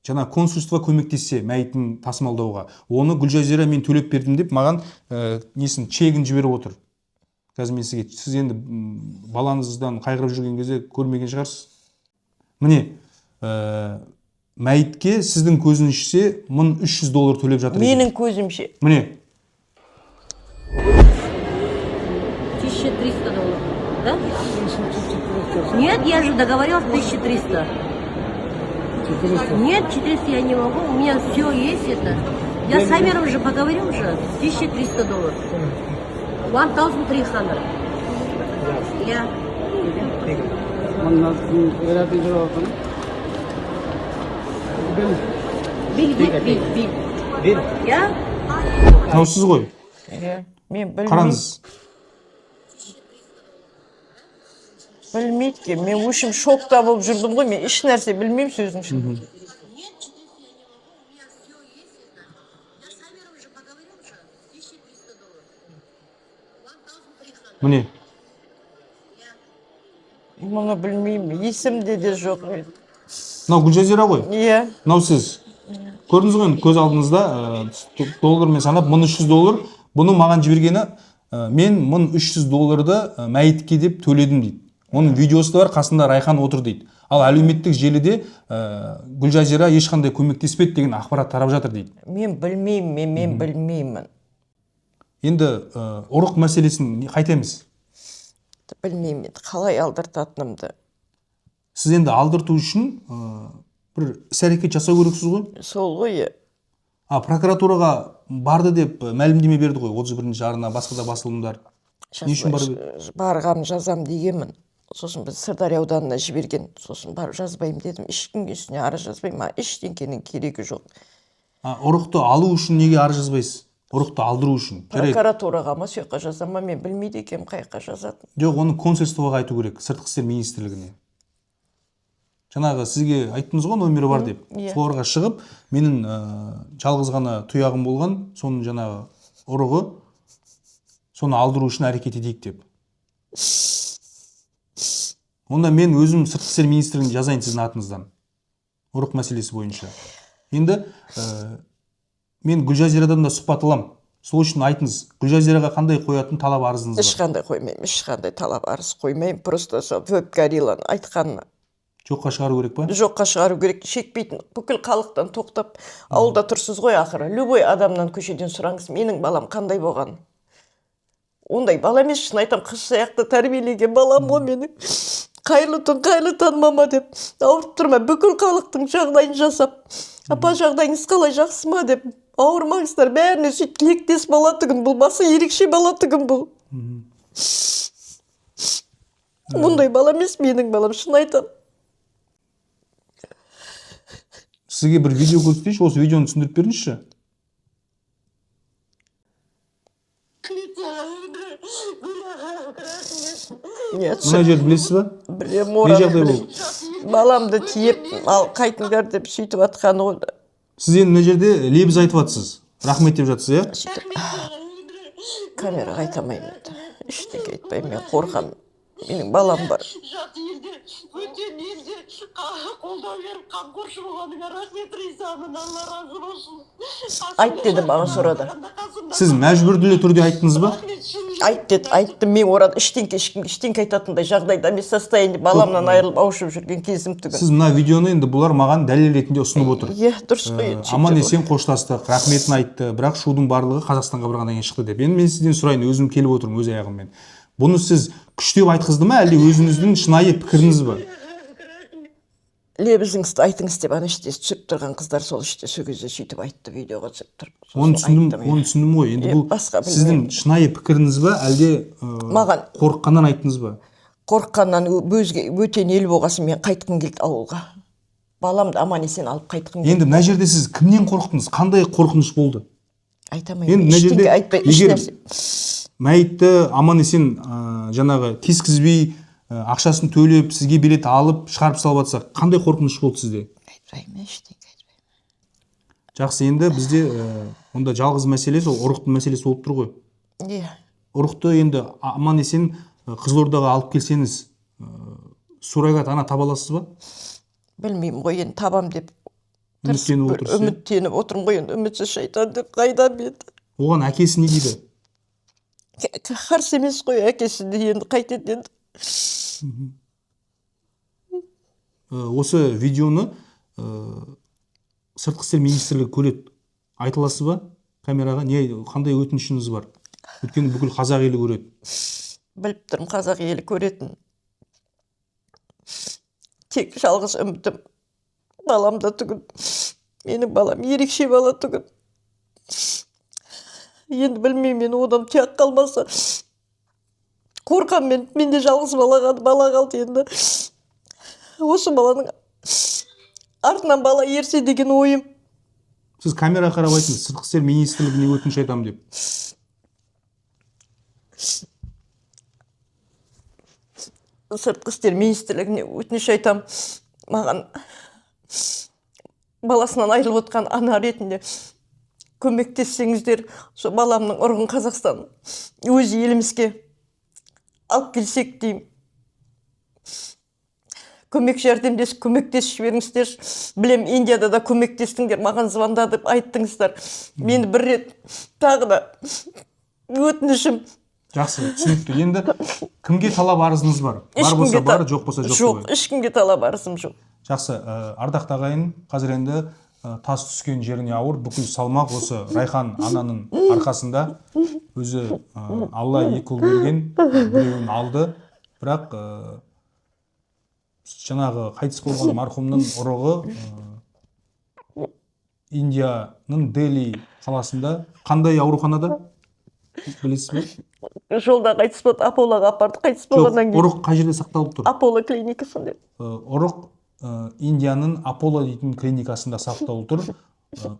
жаңа консульство көмектессе мәйітін тасымалдауға, оны Гүлжазира мен төлеп бердім деп маған несін чегін жіберіп отыр. Қазір мен сізге, сіз енді балаңыздан қайғырып жүрген кезде көрмеген шығарсыз. Міне, мәйітке сіздің көзіңізше $1300 төлеп жатыр. Менің көзімше. Міне. $1300, да? Нет, я же договорилась 1300. Нет, 400 я не могу, у меня все есть это. Я с Амиром уже поговорил уже, $1300. 1300. Я. Бил. Я? Мынау сіз ғой. Мен білмеймін. Қараңыз. Білмейді ке, мен өшім шокта болып жүрдім ғой, мен еш нәрсе білмеймін сөзіңше. Міне. Мұны білмеймін, есімде де жоқ. Мынау Гүлжазира ғой? Иә. Мынау сіз. Көрдіңіз ғой, көз алдыңызда доллармен санап $1300. Бұны маған жібергені, мен $1300 мәйітке деп төледім дейді. Оның видеосы да бар, қасында Райхан отыр дейді. Ал әлеуметтік желіде Гүлжазира ешқандай көмектеспеді деген ақпарат тарап жатыр дейді. Мен білмеймін, мен білмеймін. Енді ұрық мәселесін қайтеміз? Білмеймін, қалай алдыртатынымды. Сіз енді алдырту үшін бір іс-әрекет жасау керексіз ғой? Сол ғой. Прокуратураға барды деп мәлімдеме берді ғой, 31-ші арна, басқа да басылымдар. Не үшін барып? Барғам жазам дегенмін. Сосын біз Сырдария ауданына жіберген, сосын барып жазбайым дедім. Ешкімге үстіне арыз жазбайым, ештеңкенің керегі жоқ. Ұрықты алу үшін неге арыз жазбайсыз? Ұрықты алдыру үшін. Прокуратураға ма, сөйққа жазам ма, мен білмейді екем қайыққа жазатын. Жоқ, оны консульствоға айту керек, сыртқы істер министрлігіне. Жаңағы сізге айттыңыз ғой, номері бар деп. Соларға шығып, менің жалғыз ғана тұяғым болған, соның жаңағы ұрығы, соны алдыру үшін әрекет етейік деп. Онда мен өзім сыртқы істер министрлігіне жазайын сіздің атыңыздан. Ұрық мәселесі бойынша. Енді мен Гүлжазирадан да сұхбат аламын. Сол үшін айтыңыз, Гүлжазираға қандай қоятын талап арызыңыз бар? ешқандай қоймаймын, ешқандай талап арыз қоймаймын, просто сол веб-горилланы айтқанына Жоққа шығару керек па? жоққа шығару керек. Шекпейтін бүкіл халықтан тоқтап, ауылда тұрсыз ғой ақыры. Любой адамнан көшеден сұраңыз, менің балам қандай болған. Ондай бала емес, шын айтам, қыз сияқты тәрбиелеген балам ғой менің. Қайырлы түн, қайырлы таң мама деп ауырып тұрма, бүкіл халықтың жағдайын жасап, апа жағдайыңыз қалай, жақсы ма деп ауырмаңыздар, бәріне сөйтіп тілектес бала түгін, бұл басы ерекше бала түгін бұл. Мұндай бала емес менің балам, шын айтам. Сізге бір видео көрсетейінші, осы видеоны түсіндіріп беріңізші. Мына жерді білесіз ба? Білем, Не жағдай болды? баламды тиеп, ал қайтыңдар деп сөйтіп атқаны ғой. Сіз енді мына жерде лебіз айтып жатсыз. Рахмет деп жатсыз, иә? Камераға айтамаймын енді. Ештеңе айтпаймын, мен қорқамын. Менің балам бар. Жат елде, бөтен елде қолдау беріп қамқоршы болғаныңа рахмет, ризамын, Алла разы болсын. Айт деді маған сұрады. Сіз мәжбүрлі түрде айттыңыз ба? Айт деді, айттым, мен орады ешкімге айтатындай жағдайда емес состояние, баламнан айырылып ауышып жүрген кезім түгін. Сіз мына видеоны енді бұлар маған дәлел ретінде ұсынып отыр. Иә, дұрыс қой. Аман есен қоштастық, рахметін айтты, бірақ шудың барлығы Қазақстанға барғаннан кейін шықты деп. Енді мен сізден сұрайын, өзім келіп отырмын өз аяғыммен. Бұны сіз күштеп айтқызды ма, әлде өзіңіздің шынайы пікіріңіз ба? Лебізіңізді айтыңыз деп ана іште түсіріп тұрған қыздар сол іште сол кезде сөйтіп айтты, видеоға түсіріп тұрып. Оны түсіндім ғой. Енді бұл сіздің шынайы пікіріңіз ба, әлде маған қорыққаннан айттыңыз ба? Қорыққаннан, бөтен ел болғасын мен қайтқым келді ауылға. Баламды аман есен алып қайтқым келді. Енді мына жерде сіз кімнен қорықтыңыз? Қандай қорқыныш болды? Айтамаймын. Ештеңе айтпай, ешнәрсе. Мәйітті аман есен жаңағы тескізбей, ақшасын төлеп, сізге билет алып, шығарып салып жатса, қандай қорқыныш болды сізде? Айтпаймын, ештеңе айтпаймын. Жақсы, енді бізде онда жалғыз мәселе сол ұрықтың мәселесі болып тұр ғой. Иә. Ұрықты енді аман есен Қызылордаға алып келсеңіз, суррогат ана таба аласыз ба? Білмеймін ғой, енді табам деп үміттеніп отырмын ғой, енді үмітсіз шайтан деп қайдан беді. Оған әкесі не дейді? Қарсы емес қой, әкесі де енді қайтеді енді. Осы видеоны сыртқы істер министрлігі көреді. Айта аласыз ба камераға? Қандай өтінішіңіз бар? Өйткені бүкіл қазақ елі көреді. Біліп тұрмын, қазақ елі көретін. Тек жалғыз үмітім баламда түгін. Менің балам ерекше бала түгін. Енді білмеймін, мен одан тияқ қалмаса. Қорқам менде жалғыз бала қалды енді. Осы баланың артынан бала ерсе деген ойым. Сіз камераға қарап айтыңыз, сыртқы істер министрлігіне өтініш айтамын деп. Сыртқы істер министрлігіне өтініш айтам, маған баласынан айырылып отқан ана ретінде көмектессеңіздер, сол баламның ұрығын Қазақстан өз елімізге алып келсек деймін. Көмек жәрдемдесіп, көмектесіп жіберіңіздер. Білем, Индияда да көмектестіңдер, маған звондадып айттыңыздар. Мені бір рет тағы да өтінішім. Жақсы, түсінікті. Енді кімге талап арызыңыз бар? Бар болса бар, жоқ болса жоқ. Жоқ, ешкімге талап арызым жоқ. Жақсы, ардақты ағайын, қазір енді тас түскен жеріне ауыр, бүкіл салмақ осы Райхан ананың арқасында. Өзі Алла екі ұл берген, біреуін алды. Бірақ жаңағы қайтыс болған марқұмның ұрығы Индияның Дели қаласында. Қандай ауруханада? Білесіз бе? Жолда қайтыс болды, Аполлоға апарды, қайтыс болғаннан кейін. Жоқ, ұрық қай жерде сақталып тұр? Аполло клиникасында. Ұрық Индияның Аполло дейтін клиникасында сақталып тұр.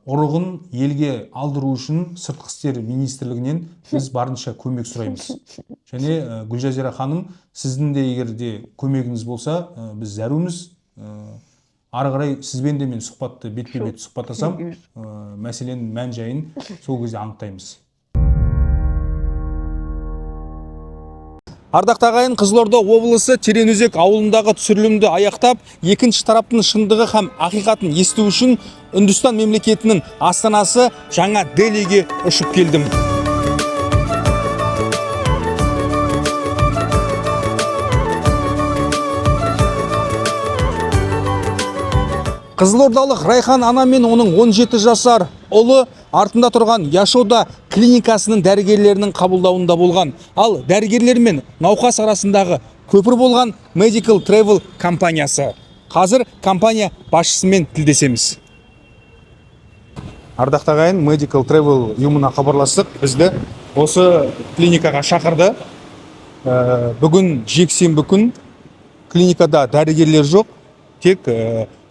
Ұрығын елге алдыру үшін сыртқы істер министрлігінен біз барынша көмек сұраймыз. Және Гүлжазира ханым, сіздің де егер де көмегіңіз болса, біз зәруміз. Ары қарай сізбен де мен сұхбатты бетпе-бет сұхбаттасам, мәселенің мән-жайын сол кезде анықтаймыз. Ардақты ағайын, Қызылорда облысы Тереңөзек ауылындағы түсірілімді аяқтап, екінші тараптың шындығы һәм ақиқатын есту үшін Үндістан мемлекетінің астанасы Жаңа Делиге ұшып келдім. Қызылордалық Райхан ана мен оның 17 жасар ұлы артында тұрған Яшода клиникасының дәрігерлерінің қабылдауында болған. Ал дәрігерлер мен науқас арасындағы көпір болған Medical Travel компаниясы. Қазір компания басшысымен тілдесеміз. Ардақ ағайын, Medical Travel ұйымына хабарластық. Бізді осы клиникаға шақырды. Бүгін жексенбі күн клиникада дәрігерлер жоқ, тек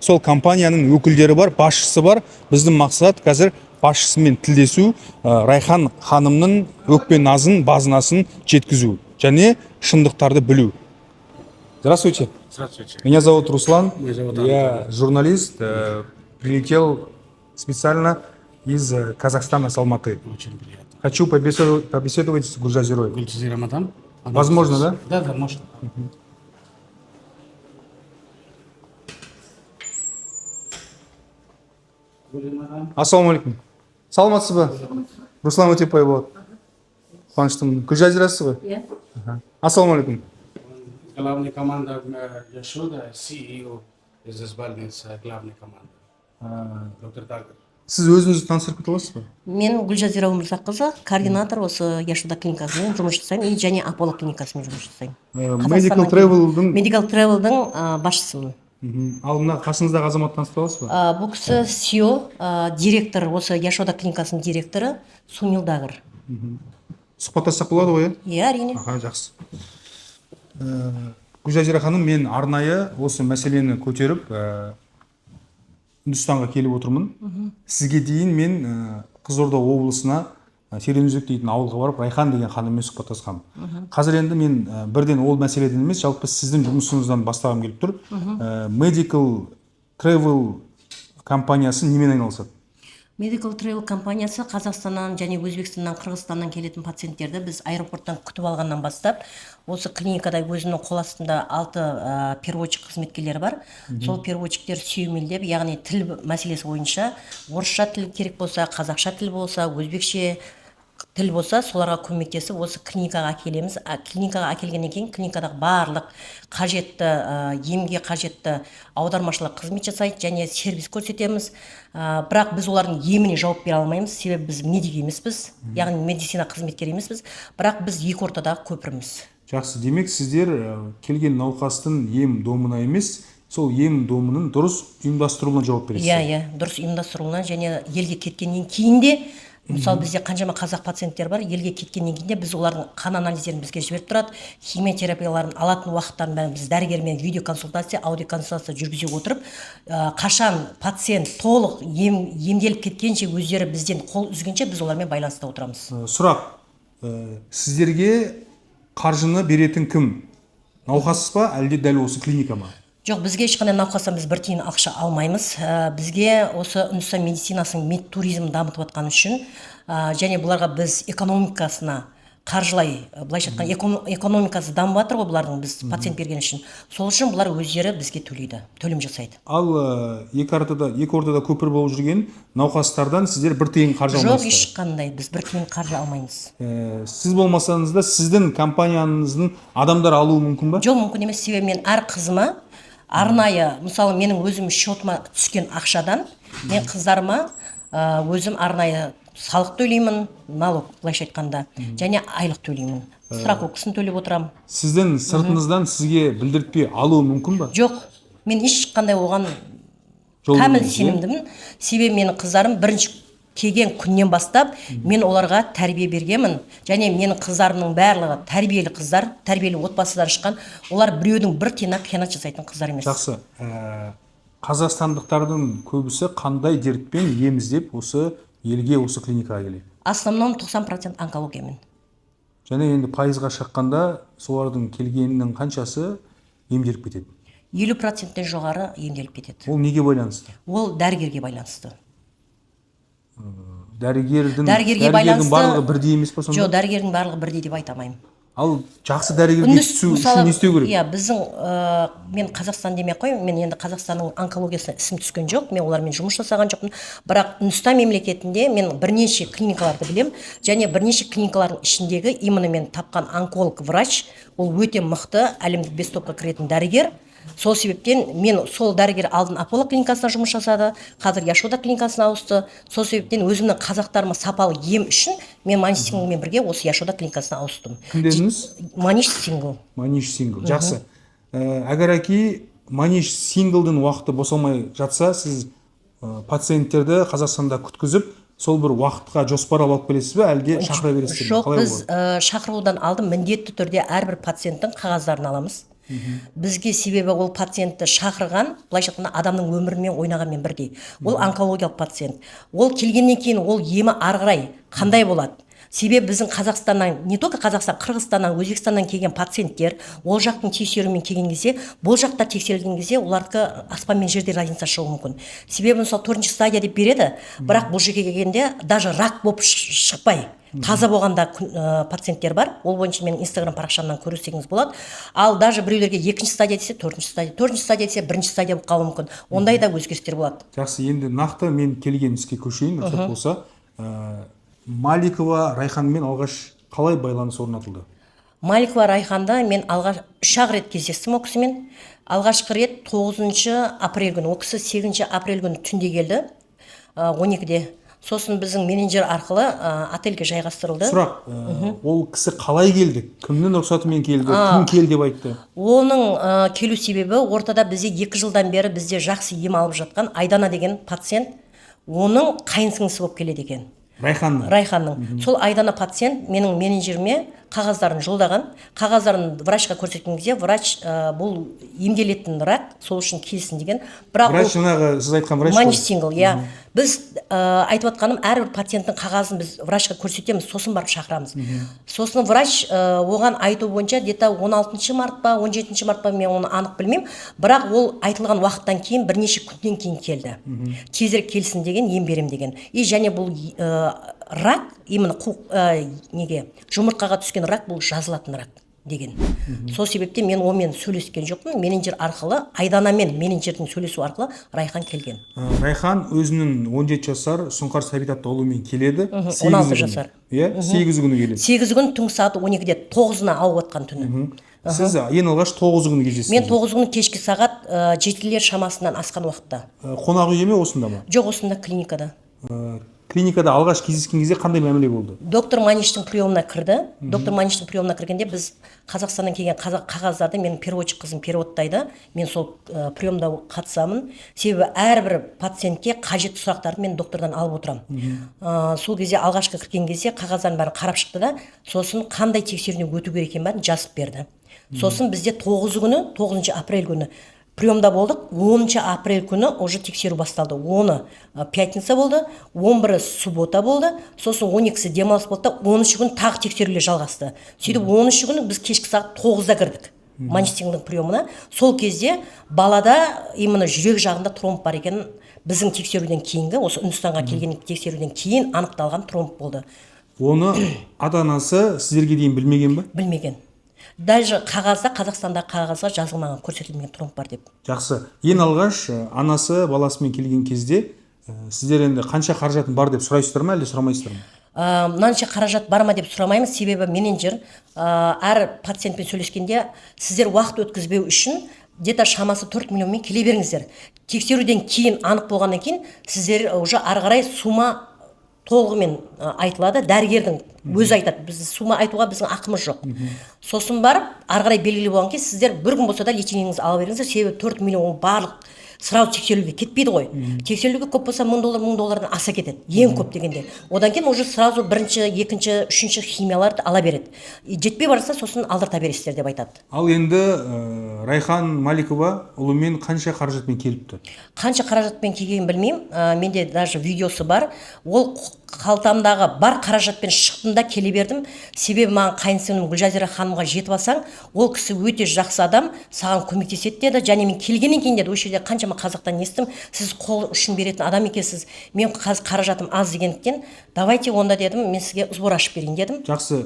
сол компанияның өкілдері бар, басшысы бар. Біздің мақсат қазір басшысымен тілдесу, Райхан ханымның өкпе назын, базынасын жеткізу және шындықтарды білу. Здравствуйте. Здравствуйте. Меня зовут Руслан. Меня зовут Я журналист, прилетел специально из Казахстана, с Алматы. Очень приятно. Хочу побеседовать с Гульжазирой. Гульчазира мадам? Она Возможно, здесь. да? Да, можно. Ассалаумалейкум. Саламатсыз ба? Руслан Өтепбай болады. Қуаныштымын. Гүлжазирасыз ғой? Иә. Ассалаумалейкум. Главный команда Яшода, CEO из больницы, главный команда. Доктор Дагер. Сіз өзіңізді таныстырып кете аласыз ба? Мен Гүлжазира Өмірзаққызы, координатор осы Яшода клиникасымен жұмыс жасаймын және Аполло клиникасымен жұмыс жасаймын. Medical Travel'дың Medical Travel'дың басшысымын. ал мына қасыңыздағы азамат таныстыра аласыз ба? Бұл кісі CEO, директор, осы Яшода клиникасының директоры Сунил Дагер. Сұхбаттассақ болады ғой, Иә, әрине. Аха, жақсы. Гүлжазира ханым, мен арнайы осы мәселені көтеріп, Үндістанға келіп отырмын. Сізге дейін мен Қызылорда облысына Тереңөзек дейтін ауылға барып, Райхан деген ханыммен сұхбаттасқам. Қазір енді мен бірден ол мәселеден емес, жалпы сіздің жұмысыңыздан бастағым келіп тұр. Medical Travel компаниясы немен айналысады? Medical Travel компаниясы Қазақстаннан және Өзбекстаннан, Қырғызстаннан келетін пациенттерді біз аэропорттан күтіп алғаннан бастап, осы клиникада өзінің қол астында 6 переводчик қызметкерлері бар. Сол переводчиктер сүйемелдеп, яғни тіл мәселесі бойынша орысша тіл керек болса, қазақша тіл болса, өзбекше тіл болса, соларға көмектесіп осы клиникаға әкелеміз. Клиникаға әкелгеннен кейін клиникадағы барлық қажетті емге қажетті аудармашылық қызмет жасайды және сервис көрсетеміз. Бірақ біз олардың еміне жауап бере алмаймыз, себебі біз медик емеспіз, яғни медицина қызметкері емеспіз, бірақ біз екі ортадағы көпірміз. Жақсы, демек сіздер келген науқастың ем-домына емес, сол ем-домының дұрыс ұйымдастыруына жауап бересіз. Иә, дұрыс ұйымдастыруына және елге кеткеннен кейін де, мысалы бізде қаншама қазақ пациенттер бар, елге кеткеннен кейін де біз олардың қан анализдерін бізге жіберіп тұрады, химиотерапияларын алатын уақыттарын бәрін біз дәрігермен видеоконсультация, аудиоконсультация жүргізе отырып, қашан пациент толық емделіп кеткенше, өздері бізден қол үзгенше біз олармен байланыста отырамыз. Сұрақ, сіздерге қаржыны беретін кім? Науқассыз ба, әлде дәл осы клиника ма? Жоқ, бізге ешқандай науқастан біз бір тиын ақша алмаймыз. Бізге осы Үндістан медицинасының медтуризмін дамытып жатқан үшін және бұларға біз экономикасына қаржылай, былайша айтқан экономикасы дамып жатыр ғой бұлардың, біз пациент берген үшін. Сол үшін бұлар өздері бізге төлейді, төлем жасайды. Ал екі ортада көпір болып жүрген науқастардан сіздер бір тиын қаржы алмайсыздар? Жоқ, ешқандай біз бір тиын қаржы алмаймыз. Сіз болмасаңыз да сіздің компанияңыздың адамдар алуы мүмкін ба? Жоқ, мүмкін емес, себебі мен әр қызыма арнайы, мысалы менің өзім шотыма түскен ақшадан мен қыздарыма өзім арнайы салық төлеймін, налог былайша айтқанда, және айлық төлеймін. Страховкасын төлеп отырамын. Сіздің сыртыңыздан сізге білдіртпей алуы мүмкін ба? Жоқ, мен ешқандай оған кәміл сенімдімін. Себебі менің қыздарым бірінші келген күннен бастап мен оларға тәрбие бергенмін, және менің қыздарымның барлығы тәрбиелі қыздар, тәрбиелі отбасыдан шыққан, олар біреудің бір тиын қиянат жасайтын қыздар емес. Жақсы. Қазақстандықтардың көбісі қандай дертпен ем іздеп осы елге, осы клиникаға келеді? Основном 90% онкологиямен. Және енді пайызға шаққанда солардың келгенінің қаншасы емделіп кетеді? 50%-тен жоғары емделіп кетеді. Ол неге байланысты? Ол дәрігерге байланысты. Дәрігердің барлығы бірдей емес па сонда? Жоқ, дәрігердің барлығы бірдей деп айта алмаймын. Ал жақсы дәрігерге түсу үшін не істеу керек? Иә, біздің мен Қазақстан демей қой, мен енді Қазақстанның онкологиясына ісім түскен жоқ, мен олармен жұмыс жасаған жоқпын. Бірақ Үндістан мемлекетінде мен бірнеше клиникаларды білем, және бірнеше клиникалардың ішіндегі именно мен тапқан онколог врач, ол өте мықты, әлемдік 5 топқа кіретін дәрігер. Сол себептен мен сол дәрігер алдын Аполло клиникасына жұмыс жасады, қазір Яшода клиникасына ауысты. Сол себептен өзімнің қазақтарыма сапалы ем үшін мен Маниш Сингілмен бірге осы Яшода клиникасына ауыстым. Кім дедіңіз? Маниш Сингл. Маниш Сингл. Жақсы. Әгер әки Маниш Синглдың уақыты босалмай жатса, сіз пациенттерді Қазақстанда күткізіп, сол бір уақытқа жоспарлап алып келесіз бе, әлде шақыра бересіз бе? Жоқ, біз шақырудан алдым міндетті түрде әрбір пациенттің қағаздарын аламыз. Бізге себебі ол пациентті шақырған, былайша айтқанда адамның өмірімен ойнағанмен бірдей. Ол онкологиялық пациент. Ол келгеннен кейін ол емі ары қарай қандай болады? Себебі біздің Қазақстаннан, не только Қазақстан, Қырғызстаннан, Өзбекстаннан келген пациенттер, ол жақтың тексерумен келген кезде, бұл жақта тексерілген кезде олардікі аспан мен жерде разница шығуы мүмкін. Себебі мысалы 4-ші стадия деп береді, бірақ бұл жерге келгенде даже рак болып шықпай, таза болғанда пациенттер бар. Ол бойынша менің Instagram парақшамнан көрсеңіз болады. Ал даже біреулерге 2-ші стадия десе, 4-ші стадия, 4-ші стадия десе, 1-ші стадия болып қалуы мүмкін. Ондай да өзгерістер болады. Жақсы, енді нақты мен келген іске көшейін, рұқсат болса. Маликова Райханмен алғаш қалай байланыс орнатылды? Маликова Райханда мен алғаш 3 рет кездестім ол кісімен. Алғашқы рет 9 апрель күні, ол кісі 8 апрель күні түнде келді, 12-де. Сосын біздің менеджер арқылы отельге жайғастырылды. Сұрақ, ол кісі қалай келді? Кімнің рұқсатымен келді? Кім келді деп айтты? Оның келу себебі ортада бізде 2 жылдан бері бізде жақсы ем алып жатқан Айдана деген пациент, оның қайынсіңлісі болып келеді екен. Райханның. Сол Айдана пациент менің менеджеріме қағаздарын жолдаған. Қағаздарын врачқа көрсеткен кезде, врач бұл емделетін рак, сол үшін келсін деген. Врач жаңағы сіз айтқан врач? Маниш Сингл, иә. Біз айтып атқаным, әрбір пациенттің қағазын біз врачқа көрсетеміз, сосын барып шақырамыз. Сосын врач оған айту бойынша где-то 16 март па, 17 март па, мен оны анық білмеймін, бірақ ол айтылған уақыттан кейін бірнеше күннен кейін келді. Тезірек келсін деген, ем берем деген. И және бұл рак, именно жұмыртқаға түскен рак, бұл жазылатын рак деген. Сол себептен мен онымен сөйлескен жоқпын. Менеджер арқылы, Айданамен менеджердің сөйлесу арқылы Райхан келген. Райхан өзінің 17 жасар Сұңқар Сәбит атты ұлымен келеді. 16 жасар. 8 күні келеді. 8 күн түнгі сағат 12-де 9-ына ауып атқан түні. Сіз ең алғаш 9 күні кездесіз? Мен 9 күні кешкі сағат 7-лер шамасынан асқан уақытта. Қонақ үйде ме, осында ма? Жоқ, осында, клиникада. Клиникада алғаш кездескен кезде қандай мәміле болды? Доктор Маништің приемына кірді. Доктор Маништің приемына кіргенде біз Қазақстаннан келген қағаздарды, менің переводчик қызым переводтайды. Мен сол приемда қатысамын. Себебі әрбір пациентке қажетті сұрақтарды мен доктордан алып отырамын. Сол кезде алғашқы кірген кезде қағаздарын бәрін қарап шықты да, сосын қандай тексеруден өту керек екенін бәрін жазып берді. Сосын бізде 9 апрель күні приемда болдық. 10 апрель күні уже тексеру басталды. 10 пятница болды, 11 суббота болды, сосын 12 демалыс болды, 13 күн тағы тексерулер жалғасты. Сөйтіп 13 күні біз кешкі сағат 9-да кірдік Маниш Синглдің приемына. Сол кезде балада именно жүрек жағында тромб бар екенін біздің тексеруден кейінгі, осы Үндістанға келген тексеруден кейін анықталған тромб болды. Оны ата-анасы сіздерге дейін білмеген бе? Білмеген. Даже қағазда, Қазақстанда қағазға жазылмаған, көрсетілмеген тромб бар деп. Жақсы. Ең алғаш анасы баласымен келген кезде сіздер енді қанша қаражатын бар деп сұрайсыздар ма, әлде сұрамайсыздар ма? Мынанша қаражат бар ма деп сұрамаймыз, себебі менеджер әр пациентпен сөйлескенде сіздер уақыт өткізбеу үшін где-то шамасы 4 миллионмен келе беріңіздер. Тексеруден кейін анық болғаннан кейін сіздер уже ары қарай сума толығымен айтылады, дәрігердің өзі айтады. Біз сума айтуға біздің ақымыз жоқ. Сосын барып, ары қарай белгілі болған кейін сіздер бір күн болса да лечениеңізді ала беріңіздер, себебі 4 миллион барлық сразу тексерілуге кетпейді ғой. Тексерілуге көп болса $1000 аса кетеді, ең көп дегенде. Одан кейін уже сразу бірінші, екінші, үшінші химияларды ала береді. Жетпей барса, сосын алдырта бересіздер деп айтады. Ал енді Райхан Маликова ұлымен қанша қаражатпен келіпті? Қанша қаражатпен келгенін білмеймін. Менде даже видеосы бар. Ол қалтамдағы бар қаражатпен шықтымда келе бердім. Себебі маған қайынсіңлім Гүлжазира ханымға жетіп алсаң, ол кісі өте жақсы адам, саған көмектеседі деді. Және мен келгеннен кейін деді, осы жерде қаншама қазақтан естім, сіз қол ұшын беретін адам екенсіз. Мен қаражатым аз дегендіктен, давайте онда дедім, мен сізге сбор ашып берейін дедім. Жақсы.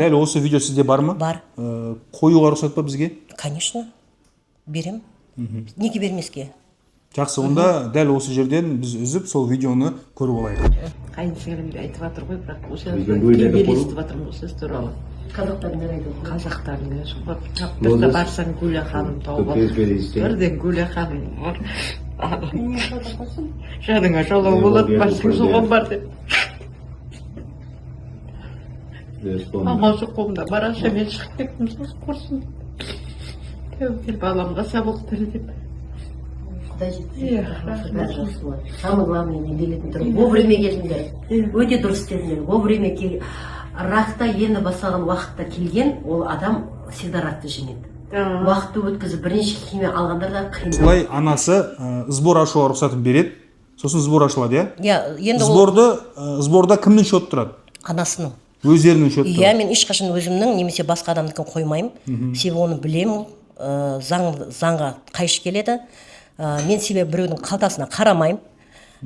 Дәл осы видео сізде бар ма? Бар. Қоюға рұқсат па бізге? Конечно. Берем. Неге бермеске? Жақсы, онда дәл осы жерден біз үзіп сол видеоны көріп алайық. Қайынсіңлім де айтып жатыр ғой, бірақ осы кембер естіп жатырмын осы сөз туралы. Қазақтардың не айтады? Қазақтардың таптырда барсаң Гүлия ханым тауып ал. Бірден Гүлия ханым жаныңа жолау болады, барсаң соған бар деп. Амал жоқ қолымда баранша мен шығып кеттім сол құрсын. Тәуекел баламға сабақ тірі деп. Құдай жеткізсін. Самый главный не беретін түрі. Вовремя келдіңдер. Өте дұрыс істедіңдер. Вовремя ракта енді басталған уақытта келген, ол адам всегда ракты жеңеді. Уақытты өткізіп бірнеше химия алғандар да қиын. Солай анасы сбор ашуға рұқсатын береді, сосын сбор ашылады, иә? Иә, енді ол Сборда кімнің шоты тұрады? анасының. Өздерінің шоты Иә, тұрады. мен ешқашан өзімнің немесе басқа адамдікін қоймаймын. Себебі оны білемін, заңға қайшы келеді. Мен себебі біреудің қалтасына қарамаймын.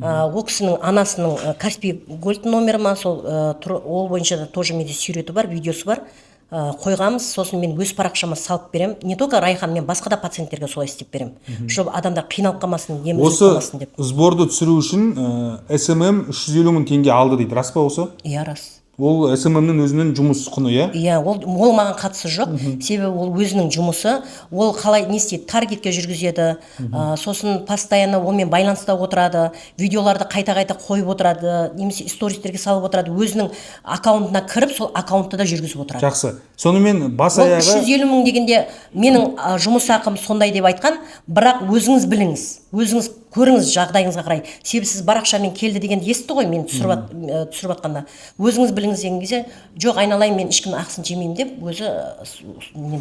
Ол кісінің анасының Каспий Гольд номері ма, ол бойынша да тоже менде сюжеті бар, видеосы бар. Қойғамыз, сосын мен өз парақшама салып берем. Не только Райхан, мен басқа да пациенттерге солай істеп берем. Чтобы адамдар қиналып қалмасын, емі үзіп қалмасын деп. Осы сборды түсіру үшін СММ 350 мың теңге алды дейді, рас па осы? Иә, рас. Ол СММнің өзінің жұмыс құны, иә? Иә, ол маған қатысы жоқ. Себебі ол өзінің жұмысы, ол қалай не істейді, таргетке жүргізеді, сосын постоянно онымен байланыста отырады, видеоларды қайта-қайта қойып отырады, немесе стористерге салып отырады, өзінің аккаунтына кіріп, сол аккаунтты да жүргізіп отырады. Жақсы. Сонымен бас Ол аяғы 350 мың дегенде менің жұмыс ақым сондай деп айтқан, бірақ өзіңіз біліңіз, өзіңіз көріңіз жағдайыңызға қарай. Себебі сіз барақшамен келді дегенді естіді ғой, мен түсіріп атқанда. Өзіңіз біліңіз деген кезде, жоқ айналайын, мен ешкімнің ақысын жемеймін деп, өзі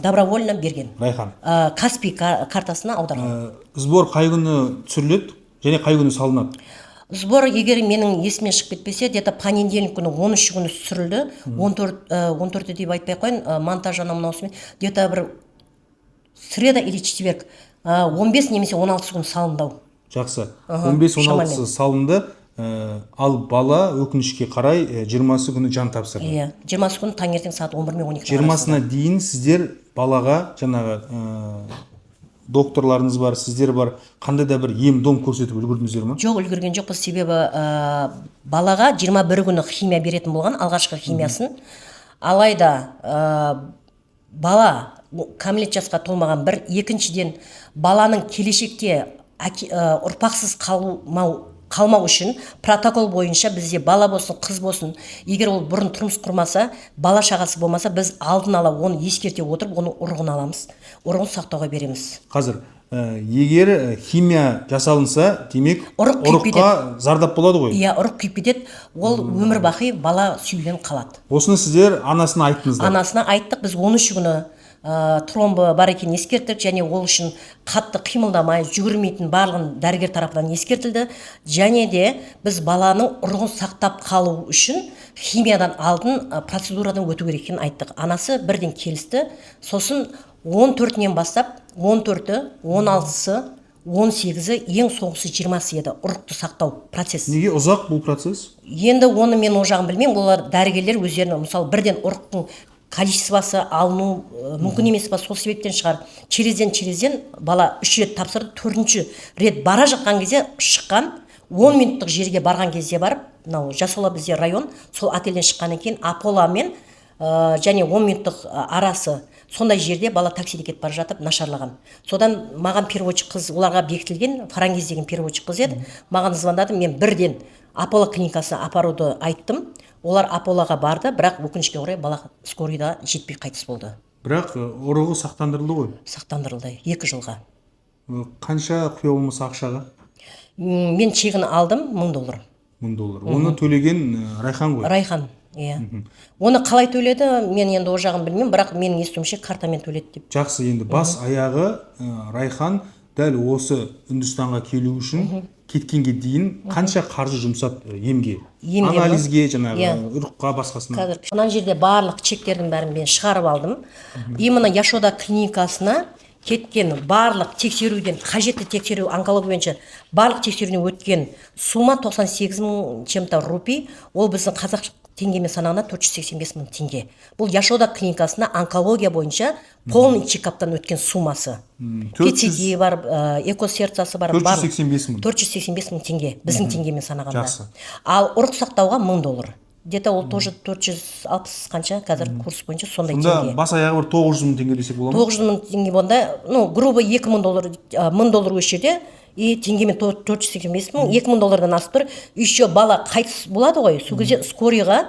добровольно берген. Райхан. Каспий картасына аударған. Сбор қай күні түсіріледі және қай күні салынады? Сбор егер менің есімнен шығып кетпесе, где-то понедельник күні 13 күні түсірілді. 14 деп айтпай қойын, монтаж анау-мынауысымен. Где-то бір среда или четверг 15 немесе 16 күн салындау. Жақсы. 15-16 салынды, ал бала өкінішке қарай 20 күні жан тапсырды. Иә, 20 күні таңертең сағат 11 мен 12 20-сына дейін сіздер балаға жаңағы докторларыңыз бар, сіздер бар, қандай да бір ем-дом көрсетіп үлгірдіңіздер ме? Жоқ, үлгерген жоқпыз, себебі балаға 21 күні химия беретін болған, алғашқы химиясын. Алайда бала кәмелет жасқа толмаған бір, екіншіден баланың келешекте ұрпақсыз қалмау үшін протокол бойынша бізде бала болсын, қыз болсын, егер ол бұрын тұрмыс құрмаса, бала шағасы болмаса, біз алдын ала оны ескерте отырып, оны ұрығын аламыз, ұрығын сақтауға береміз. Қазір, егер химия жасалынса, демек ұрыққа зардап болады ғой? Иә, ұрық күйіп кетеді, ол өмір бақи бала сүйілен қалады. Осыны сіздер анасына айттыңыздар? Анасына айттық, біз 13 күні тромбы бар екенін ескерттік, және ол үшін қатты қимылдамай, жүгірмейтін барлығын дәрігер тарапынан ескертілді. Және де біз баланың ұрығын сақтап қалу үшін химиядан алдын процедурадан өту керек екенін айттық. Анасы бірден келісті. Сосын 14-нен бастап 14-і, 16-сы, 18-і, ең соңғысы 20-сы еді ұрықты сақтау процесс. Неге ұзақ бұл процесс? Енді оны мен о жағын білмеймін. Олар дәрігерлер өздерінің, мысалы, бірден ұрықтың количествосы алыну мүмкін емес па, сол себептен шығар. Черезден бала 3 рет тапсырды, 4-ші рет бара жатқан кезде шыққан, 10 минуттық жерге барған кезде барып, Жасола бізде район, сол отельден шыққаннан кейін Аполамен және 10 минуттық арасы сондай жерде бала таксиде кетіп бара жатып нашарлаған. Содан маған переводчик қыз, оларға бекітілген Фарангиз деген переводчик қыз еді, маған звондады, мен бірден Аполло клиникасына апаруды айттым. Олар Аполлоға барды, бірақ өкінішке орай бала скорыйда жетпей қайтыс болды. Бірақ ұрығы сақтандырылды ғой? Сақтандырылды 2 жылға. Қанша құпия болмаса ақшаға? Мен чегін алдым $1000. $1000. Оны төлеген Райхан ғой? Райхан, иә. Оны қалай төледі, мен енді о жағын білмеймін, бірақ менің естуімше картамен төледі деп. Жақсы, енді бас аяғы Райхан дәл осы Үндістанға келу үшін кеткенге дейін қанша қаржы жұмсады емге? Анализге, жаңағы ұрыққа, басқасына? Қазір мына жерде барлық чектердің бәрін мен шығарып алдым. Именно Яшода клиникасына кеткен барлық тексеруден, қажетті тексеру онкология бойынша барлық тексеруден өткен сума 98 мың чем-то рупий. Ол біздің қазақ теңгемен санағанда 485 мың теңге. Бұл Яшода клиникасына онкология бойынша полный чекаптан өткен сумасы. ПЦД бар, экосердцасы бар. 485 мың. 485 мың теңге, біздің теңгемен санағанда. Ал ұрық сақтауға $1000. где-то ол тоже 460 қанша қазір курс бойынша сондай Сонда теңге. бас аяғы бір 900 мың теңге десек бола ма? 900 мың теңге болғанда, ну, грубо 2000 доллар, 1000 доллар осы жерде, и теңгемен 485 мың, 2000 доллардан асып тұр. Еще бала қайтыс болады ғой, сол кезде скорыйға,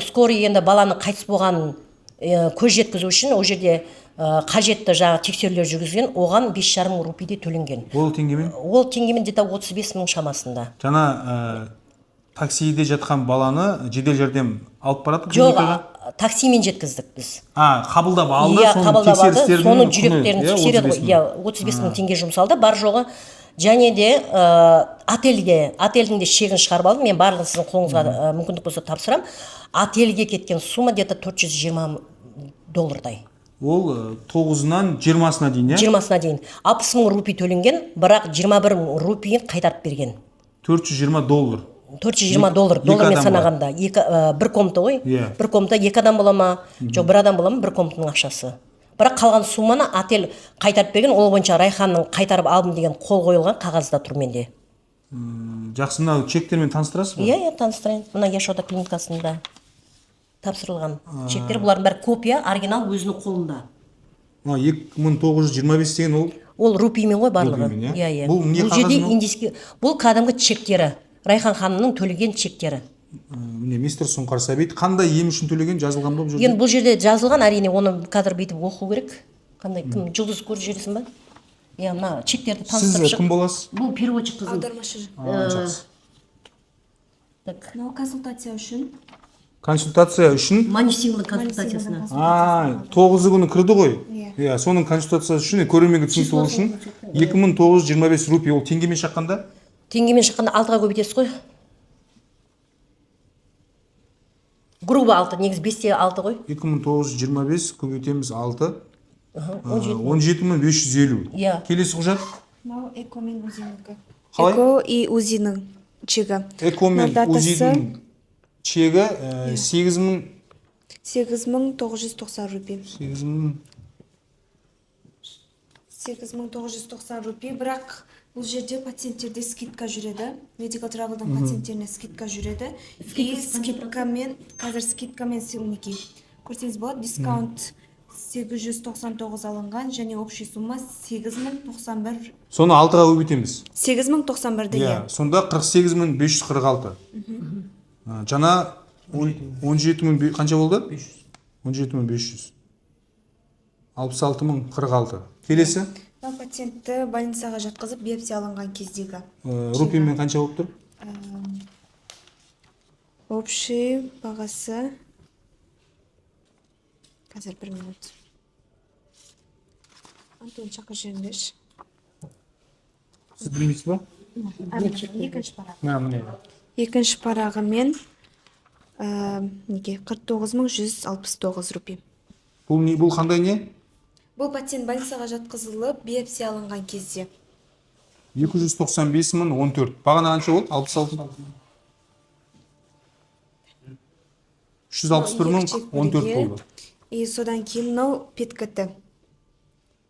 скорый енді баланы қайтыс болғанын көз жеткізу үшін ол жерде қажетті жаңа тексерулер жүргізген, оған 5,5 мың рупийде төленген. Ол теңгемен? Ол теңгемен где-то 35 мың шамасында. Жана таксиде жатқан баланы жедел жәрдем алып барады Жоқ, клиникаға? таксимен жеткіздік біз. Қабылдап алды, Иә, соның қабылдап алды, тексерістерінің соның құны, жүректерін иә, тексереді 35 ғой. мың. Иә, 35 мың теңге жұмсалды, бар жоғы. Және де отельдің де шегін шығарып алдым. Мен барлығын сіздің қолыңызға мүмкіндік болса тапсырам. Отельге кеткен сумма где-то 420 доллардай. Ол 9-нан 20-сына дейін, иә? 20-сына дейін. 60 мың рупий төленген, бірақ 21 мың рупийін қайтарып берген. 420 доллар. 420 доллар, Екі доллармен адам ба? санағанда. Бір комната ғой. Иә. Бір комната 2 адам бола ма? Жоқ, 1 адам бола ма? Бір комнатаның ақшасы. Бірақ қалған сумманы отель қайтарып берген, ол бойынша Райханның қайтарып алдым деген қол қойылған қағазда тұр менде. Жақсы, мынау чектермен таныстырасыз ба? Иә, таныстырайын. Мына Яшода клиникасында тапсырылған чектер. Бұлардың бәрі копия, оригинал өзінің қолында. 2925 деген ол? Ол рупиймен ғой барлығы. Рупиймен, Иә, иә. Бұл не жерде қағаз мынау? индийский, бұл кәдімгі чектері. Райхан ханымның төлеген чектері. Міне, мистер Сұңқар Сәбит қандай ем үшін төлеген жазылған ба бұл жерде? Енді бұл жерде жазылған, әрине оны қазір бүйтіп оқу керек. Қандай кім жұлдыз көріп жүресің ба? Иә, мына чектерді таныстырып Сіз кім боласыз? Бұл переводчик қызым. Аудармашы. Жақсы. Так. Мынау консультация үшін. Консультация үшін? Манисингл консультациясына. 9-ы күні кірді ғой? Иә, соның консультациясы үшін, көрерменге түсінікті болу үшін 2925 рупий, ол теңгемен шаққанда? Теңгемен шыққанда 6-ға көбейтесіз ғой. Грубо 6, негіз 5-те 6 ғой. 2925 көбейтеміз 6. 17550. Иә. Келесі құжат? Мынау эко мен УЗИ-нікі. Қалай? Эко и УЗИ-нің чегі. Эко мен УЗИ-дің чегі 8000 8990 рупий. 8000 8990 рупий, бірақ бұл жерде пациенттерде скидка жүреді. Medical Travel'дың пациенттеріне скидка жүреді. И скидкамен, қазір скидкамен силники. Көрсеңіз болады, дискаунт 899 алынған, және общий сумма 8091. Соны 6-ға көбейтеміз. 8091 деген. Сонда 48546. Жана 17000 қанша болды? 17500. 66046. Келесі? Бұл пациентті больницаға жатқызып биопсия алынған кездегі. Рупиймен қанша болып тұр? Общий бағасы. Қазір 1 минут. Антон, шақыр жеріндеш. Сіз білмейсіз ба? Екінші парағы. Екінші парағымен 49169 рупий. Бұл қандай не? Бұл пациент больницаға жатқызылып, биопсия алынған кезде. 295.014. Бағана қанша болды? 66. 361.014 болды. И содан кейін мынау петкіті.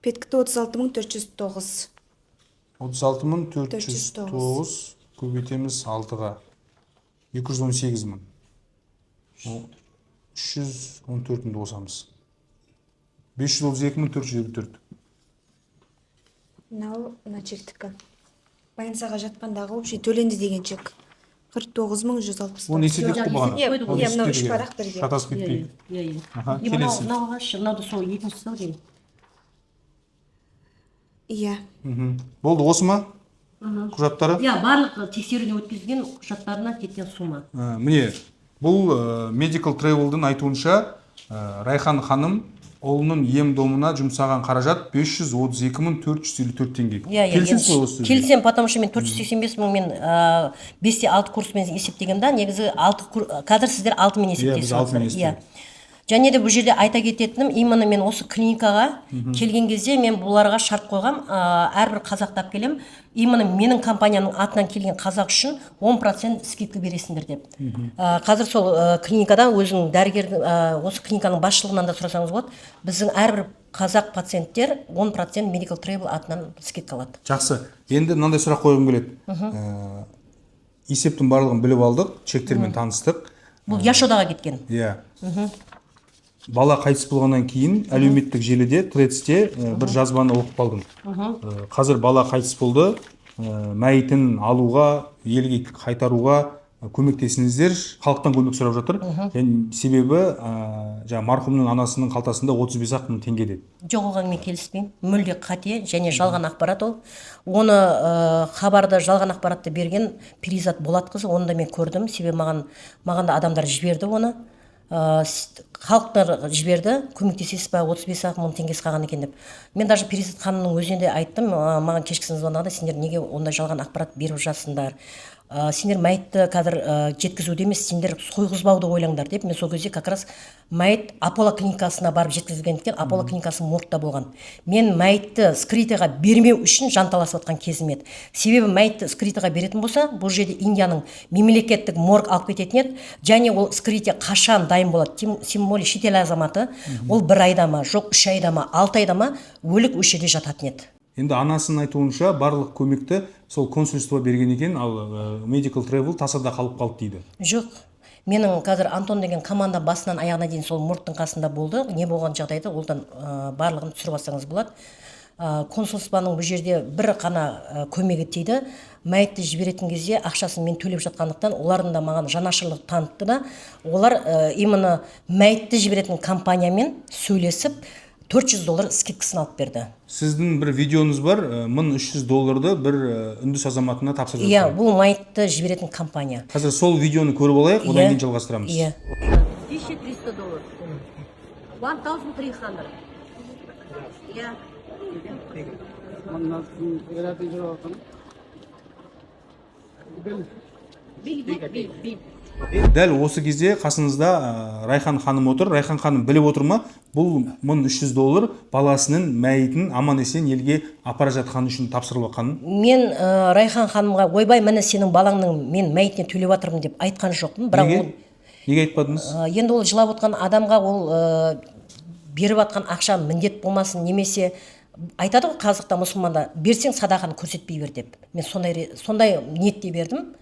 Петкіті 36.409. 36.409 көбейтеміз 6-ға. 218.000. 314-ді қосамыз. 532.454. Мынау чектікі. Больницаға жатқандағы общий төленді деген чек. 49.160. Оны есептеп қой бағана. Иә, мынау 3 парақ бірге. Шатасып кетпейді. Иә. Келесі. Мынауға мынауды сол екіншісі ау деймін. Иә. Болды, осы ма? Құжаттары? Иә, барлық тексеруден өткізген құжаттарына кеткен сумма. Міне, бұл Medical Travel'дың айтуынша Райхан ханым олының ем-домына жұмсаған қаражат 532.454 теңге. Келісесіз бе осы? Келісем, потому что мен 485 мың мен 5-те 6 курсымен есептегенде, негізі қазір сіздер 6 мен есептейсіз. Иә, біз 6 мен есептейміз. Және де бұл жерде айта кететінім, именно мен осы клиникаға келген кезде мен бұларға шарт қойғам, әрбір қазақты алып келем, именно менің компанияның атынан келген қазақ үшін 10% скидка бересіңдер деп. Қазір сол клиникада өзінің дәрігер, осы клиниканың басшылығынан да сұрасаңыз болады, біздің әрбір қазақ пациенттер 10% Medical Travel атынан скидка алады. Жақсы. Енді мынандай сұрақ қойғым келеді. Есептің барлығын біліп алдық, чектермен таныстық. бұл Яшодаға кеткен. Иә. Бала қайтыс болғаннан кейін әлеуметтік желіде Threadsте бір жазбаны оқып қалдым. Қазір бала қайтыс болды, мәйітін алуға, елге қайтаруға көмектесіңіздер, халықтан көмек сұрап жатыр. Және себебі жаңа марқұмның анасының қалтасында 35 мың теңге деді. Жоқ, оған мен келіспеймін. Мүлде қате және жалған ақпарат ол. Оны хабарды жалған ақпаратты берген Перизат Болатқызы, оны да мен көрдім. Себебі маған да адамдар жіберді оны. Халықтар жіберді, көмектесесіз ба, 35 мың теңгесі қалған екен деп. Мен даже Перизат ханымның өзіне де айттым, маған кешкісін звондағанда, сендер неге ондай жалған ақпарат беріп жатсыңдар? Сендер мәйітті қазір жеткізуде емес, сендер сойғызбауды ойлаңдар деп. Мен сол кезде как раз мәйіт Аполло клиникасына барып жеткізілген екен. Аполло клиникасы моргта болған. Мен мәйітті скритыға бермеу үшін жанталасып жатқан кезім еді. Себебі мәйітті скритыға беретін болса, бұл жерде Индияның мемлекеттік морг алып кететін еді. Және ол скрите қашан дайын болады? Тем более шетел азаматы, ол 1 айда ма, жоқ 3 айда ма, 6 айда ма өлік осы жерде жататын еді. Енді анасының айтуынша барлық көмекті сол консульство берген екен, ал Medical Travel тасада қалып қалды дейді. Жоқ. Менің қазір Антон деген команда басынан аяғына дейін сол моргтың қасында болды. Не болған жағдайда олдан барлығын түсіріп алсаңыз болады. Консульствоның бұл жерде бір қана көмегі тиді. Мәйітті жіберетін кезде ақшасын мен төлеп жатқандықтан, олардың да маған жанашырлық танытты да, олар именно мәйітті жіберетін компаниямен сөйлесіп $400 скидкасын алып берді. Сіздің бір видеоңыз бар, $1300 бір үндіс азаматына тапсырып Иә, бұл мәйітті жіберетін компания. Қазір сол видеоны көріп алайық, одан кейін жалғастырамыз. Иә. $1300. $1300. Иә. Дәл осы кезде қасыңызда Райхан ханым отыр. Райхан ханым біліп отыр ма? Бұл $1300 баласының мәйітін аман есен елге апара жатқаны үшін тапсырылып жатқанын. Мен Райхан ханымға ойбай, міне сенің балаңның мен мәйітіне төлеп жатырмын деп айтқан жоқпын. Неге айтпадыңыз? Енді ол жылап отқан адамға ол беріп жатқан ақша міндет болмасын, немесе айтады ғой қазақта, мұсылманда, берсең садақаны көрсетпей бер деп. Мен сондай ниетте бердім.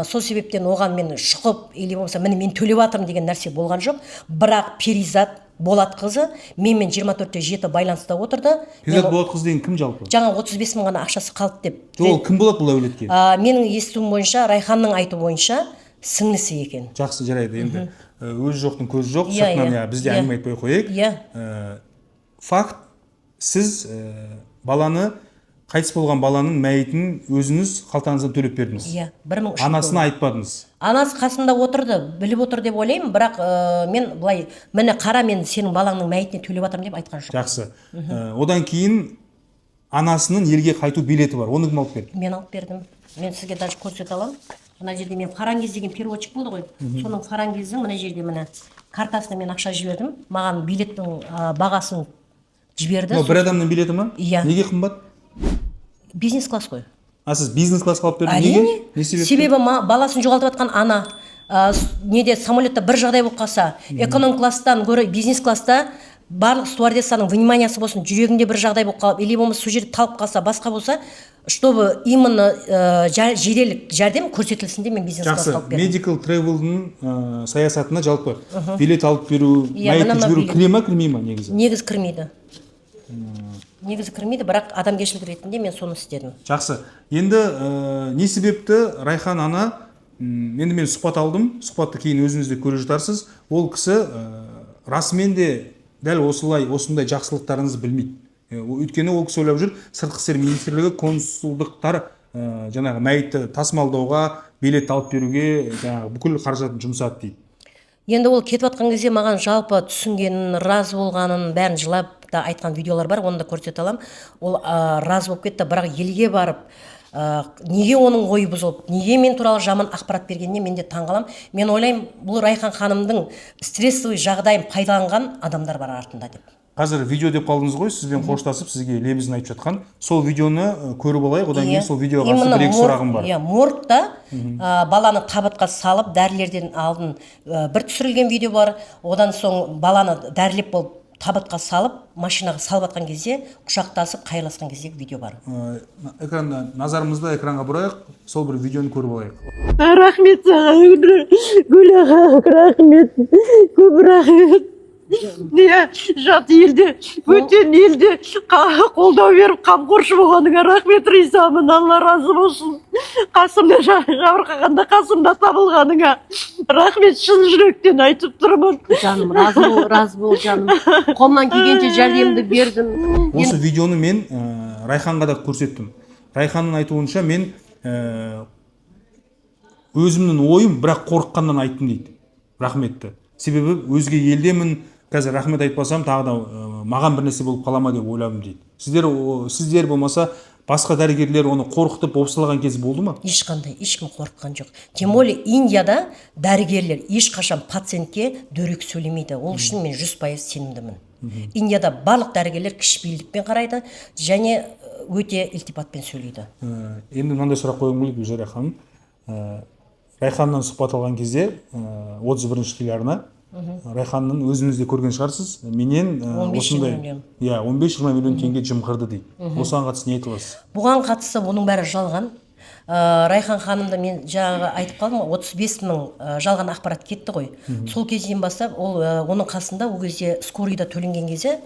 Сол себептен оған мен шұқып, или болмаса мен төлеп жатырмын деген нәрсе болған жоқ. Бірақ Перизат Болатқызы менімен 24/7 байланыста отырды. Перизат Болатқызы деген кім жалпы? Жаңа 35 мың ғана ақшасы қалды деп. Ол кім болады бұл әулетке? Менің естуім бойынша, Райханның айту бойынша сіңлісі екен. Жақсы, жарайды. Енді өзі жоқтың көзі жоқ, сыртынан бізде әңгіме айтпай қойайық. Факт, сіз баланы, қайтыс болған баланың мәйітін өзіңіз қалтаңыздан төлеп бердіңіз. Иә, $1300. Анасына айтпадыңыз. Анасы қасында отырды, біліп отыр деп ойлаймын, бірақ мен былай, міне қара, мен сенің балаңның мәйітіне төлеп жатырмын деп айтқан жоқ. Жақсы. Одан кейін анасының елге қайту билеті бар. Оны кім алып берді? Мен алып бердім. Мен сізге даже көрсете аламын. Мына жерде мен Фарангиз деген переводчик болды ғой. Соның Фарангиздің мына жерде міне картасына мен ақша жібердім. Маған билеттің бағасын жіберді. Бір адамның билеті ма? Иә. Неге қымбат? Бизнес класс қой. Сіз бизнес классқа алып бердіңіз? Әрине. Не себепті? Себебі баласын жоғалтып жатқан ана, неде самолетта бір жағдай болып қалса, эконом класстан гөрі бизнес класста барлық стюардессаның вниманиясы болсын, жүрегінде бір жағдай болып қалып, или болмаса сол жерде талып қалса, басқа болса, чтобы именно жедел жәрдем көрсетілсін де мен бизнес классқа алып бердім. Medical Travel'дың саясатына жалпы билет алып беру, мәйітті жіберу кіре ма, кірмей ма негізі? Негізі кірмейді. Негізі кірмейді, бірақ адамгершілік ретінде мен соны істедім. Жақсы. Енді не себепті Райхан ана, енді мен сұхбат алдым, сұхбатты кейін өзіңіз де көре жатарсыз, ол кісі расымен де дәл осындай жақсылықтарыңызды білмейді. Өйткені ол кісі ойлап жүр, сыртқы істер министрлігі консулдықтар жаңағы мәйітті тасымалдауға, билет алып беруге бүкіл қаражатын жұмсады дейді. Енді ол кетіп жатқан кезде маған жалпы түсінгенін, разы болғанын бәрін жылап та айтқан видеолар бар, оны да көрсете аламын. Ол разы болып кетті, бірақ елге барып, неге оның ойы бұзылып, неге мен туралы жаман ақпарат бергеніне мен де таңғаламын. Мен ойлаймын, бұл Райхан ханымның стрессовый жағдайын пайдаланған адамдар бар артында деп. Қазір видео деп қалдыңыз ғой, сізбен қоштасып, сізге лебізін айтып жатқан. Сол видеоны көріп алайық, одан кейін сол видеоға қарсы бір-екі сұрағым бар. Моргта баланы табытқа салып, дәрілерден алдын бір түсірілген видео бар. Одан соң баланы дәрілеп болып табытқа салып машинаға салып жатқан кезде құшақтасып қайырласқан кездегі видео бар. Экранда назарымызды экранға бұрайық, сол бір видеоны көріп алайық. Рахмет саған, Гүл аға, рахмет, көп рахмет. Иә, жат елде, бөтен елде қолдау беріп, қамқоршы болғаныңа рахмет ризамын, Алла разы болсын. Қасымда жабырқағанда қасымда табылғаныңа рахмет, шын жүректен айтып тұрмын. Жаным, разы бол жаным. Қолымнан келгенше жәрдемді бердім. Осы видеоны мен Райханға да көрсеттім. Райханның айтуынша мен өзімнің ойым, бірақ қорыққаннан айттым дейді. Рахметті. Себебі өзге елдемін, қазір рахмет айтпасам тағы да маған бір нәрсе болып қалама деп ойладым дейді. Сіздер болмаса басқа дәрігерлер оны қорқытып бопсалаған кез болды ма? Ешқандай, ешкім қорқытқан жоқ. Тем более Индияда дәрігерлер ешқашан пациентке дөрекі сөйлемейді. Ол үшін мен 100% сенімдімін. Индияда барлық дәрігерлер кішіпейілдікпен қарайды және өте илтипатпен сөйлейді. Енді мынандай сұрақ қойғым келеді Гүлзара ханым. Райханнан сұхбат алған кезде 31-ші телеарна, Райханның өзіңіз де көрген шығарсыз, менен 15-20 миллион теңге жымқырды дейді. Осыған қатысты не айта аласыз? Бұған қатысты оның бәрі жалған. Райхан ханымды мен жаңағы айтып қалдым, 35 мың жалған ақпарат кетті ғой. Сол кезден бастап оның қасында ол кезде скорыйда төленген кезде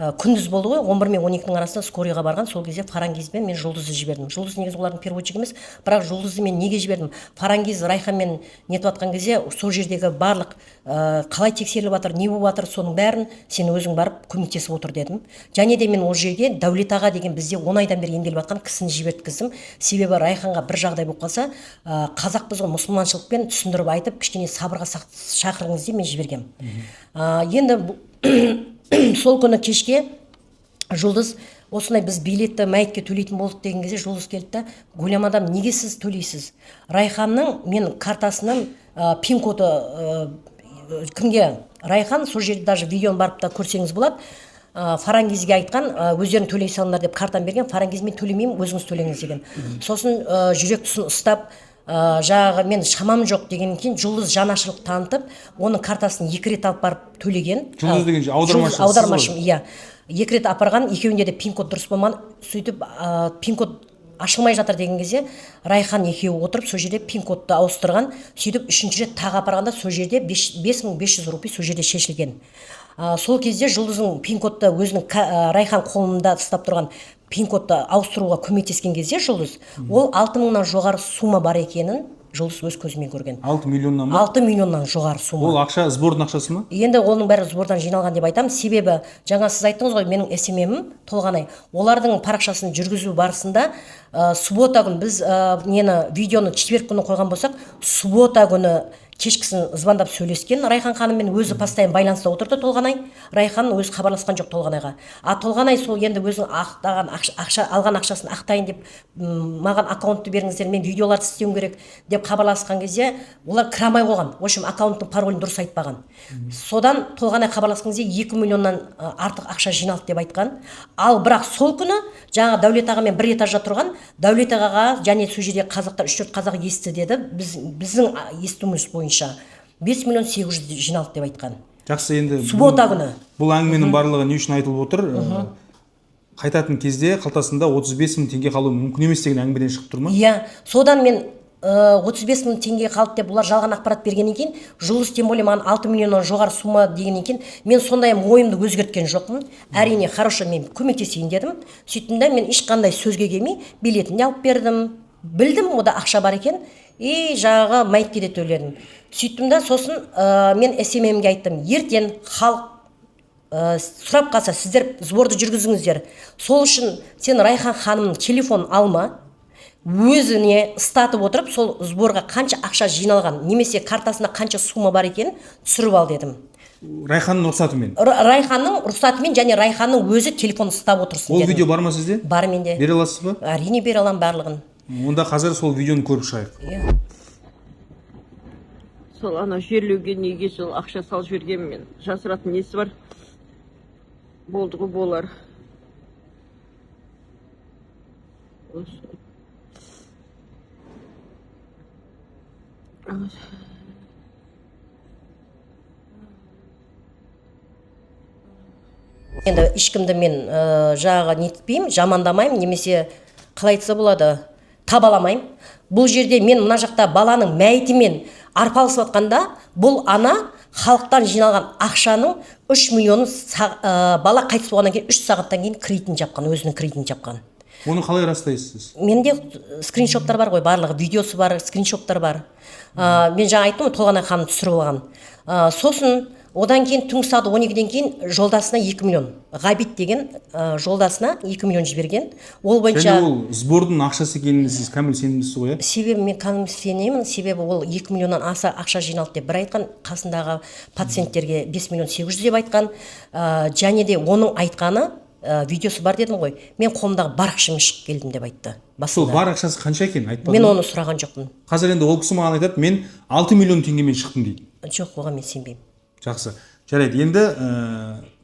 күндіз болды ғой, 11 мен 12-нің арасында скорыйға барған. Сол кезде Фарангизбен мен Жұлдызды жібердім. Жұлдыз негізі олардың переводчик емес, бірақ Жұлдызды мен неге жібердім? Фарангиз Райханмен нетіп жатқан кезде сол жердегі барлық қалай тексеріліп жатыр, не болып жатыр, соның бәрін сен өзің барып көмектесіп отыр дедім. Және де мен ол жерге Дәулет аға деген бізде 10 айдан бері емделіп жатқан кісіні жіберткіздім. Себебі Райханға бір жағдай болып қалса, қазақпыз ғой, мұсылманшылықпен түсіндіріп айтып, кішкене сабырға шақырыңыз деп мен жібергем. Енді сол күні кешке Жұлдыз осындай біз билетті мәйітке төлейтін болдық деген кезде Жұлдыз келді да, Гүлям мадам, неге сіз төлейсіз? Райханның мен картасының пин коды кімге? Райхан сол жерде даже видеоны барып та көрсеңіз болады. Фарангизге айтқан, өздерің төлей салыңдар деп картаны берген. Фарангиз мен төлемеймін, өзіңіз төлеңіз деген. Сосын жүрек тұсын ұстап, жаңағы мен шамам жоқ дегеннен кейін Жұлдыз жанашырлық танытып, оның картасын 2 рет алып барып төлеген. Жұлдыз деген аудармашым, иә. 2 рет апарған, екеуінде де пин код дұрыс болмаған. Сөйтіп пин код ашылмай жатыр деген кезде Райхан екеуі отырып сол жерде пин кодты ауыстырған. Сөйтіп 3-ші рет тағы апарғанда сол жерде 5500 рупий сол жерде шешілген. Сол кезде Жұлдыздың пин кодты өзінің Райхан қолында ұстап тұрған пин кодты ауыстыруға көмектескен кезде Жұлдыз, ол 6 мыңнан жоғары сума бар екенін Жұлдыз өз көзімен көрген. 6 миллионнан ма? 6 миллионнан жоғары сума. Ол ақша сбордың ақшасы ма? Енді оның бәрі сбордан жиналған деп айтамын. Себебі жаңа сіз айттыңыз ғой, менің SMM-ім Толғанай. Олардың парақшасын жүргізу барысында суббота күні біз видеоны четверг күні қойған болсақ, суббота күні кешкісін звондап сөйлескен. Райхан ханыммен өзі постоянно байланыста отырды Толғанай. Райхан өзі хабарласқан жоқ Толғанайға. Толғанай сол енді өзінің алған ақшасын ақтайын деп маған аккаунтты беріңіздер, мен видеоларды істеуім керек деп хабарласқан кезде олар кіре алмай қойған. В общем, аккаунттың паролін дұрыс айтпаған. Содан Толғанай хабарласқан кезде 2 миллионнан артық ақша жиналды деп айтқан. Ал бірақ сол күні жаңа Дәулет ағамен бір этажда тұрған, Дәулет ағаға және сол жерде қазақтар 3-4 қазақ естіді деді. Біздің естуіміз бойынша 5 миллион 800 жиналды деп айтқан. Жақсы, енді суббота күні. Бұл әңгіменің барлығы не үшін айтылып отыр? Қайтатын кезде қалтасында 35 мың теңге қалуы мүмкін емес деген әңгімеден шығып тұр ма? Иә, содан мен 35 мың теңге қалды деп бұлар жалған ақпарат бергеннен кейін, Жұлдыз тем более маған 6 миллионнан жоғары сума дегеннен кейін, мен сондай ойымды өзгерткен жоқпын. Әрине, хорошо, мен көмектесейін дедім. Сөйттім де мен ешқандай сөзге келмей билетін де алып бердім. Білдім, ода ақша бар екен. Жаңағы мәйітке де төледім. Сөйттім де сосын мен SMM-ге айттым. Ертең халық сұрап қалса, сіздер сборды жүргізіңіздер. Сол үшін сен Райхан ханымның телефонын алма. Өзіне ұстатып отырып, сол сборға қанша ақша жиналған, немесе картасында қанша сума бар екен түсіріп ал дедім. Райханның рұқсатымен? Райханның рұқсатымен және Райханның өзі телефон ұстап отырсын дедім. Ол видео бар ма сізде? Бар менде. Бере аласыз ба? Әрине бере аламын барлығын. Онда қазір сол видеоны көріп шығайық. Сол ана жерлеуге неге сол ақша салып жіберген мен. Жасыратын несі бар? Болды ғой болар. Енді ешкімді мен жаңағы нетпеймін, жамандамаймын, немесе қалай айтса болады, табаламаймын. Бұл жерде мен мына жақта баланың мәйітімен арпалысып жатқанда, бұл ана халықтан жиналған ақшаның 3 миллионын бала қайтыс болғаннан кейін 3 сағаттан кейін кредитін жапқан, өзінің кредитін жапқан. Оны қалай растайсыз? Менде скриншоттар бар ғой, барлығы видеосы бар, скриншоттар бар. Мен жаңа айттым ғой, Толғанай ханым түсіріп алған. Сосын одан кейін түнгі сағат 12-ден кейін жолдасына 2 миллион. Ғабит деген жолдасына 2 миллион жіберген. Ол бойынша... Және ол сбордың ақшасы екеніне сіз кәміл сенімдісіз ғой, иә? Себебі мен кәміл сенемін, себебі ол 2 миллионнан аса ақша жиналды деп бір айтқан, қасындағы пациенттерге 5 миллион 800 деп айтқан, және де оның айтқаны видеосы бар дедім ғой. Мен қолымдағы бар ақшамен шығып келдім деп айтты. Сол бар ақшасы қанша екен айтпадым? Мен оны сұраған жоқпын. Қазір енді ол кісі маған айтады, мен 6 миллион теңгемен шықтым дейді. Жоқ, оған мен сенбеймін. Жақсы. Жарайды. Енді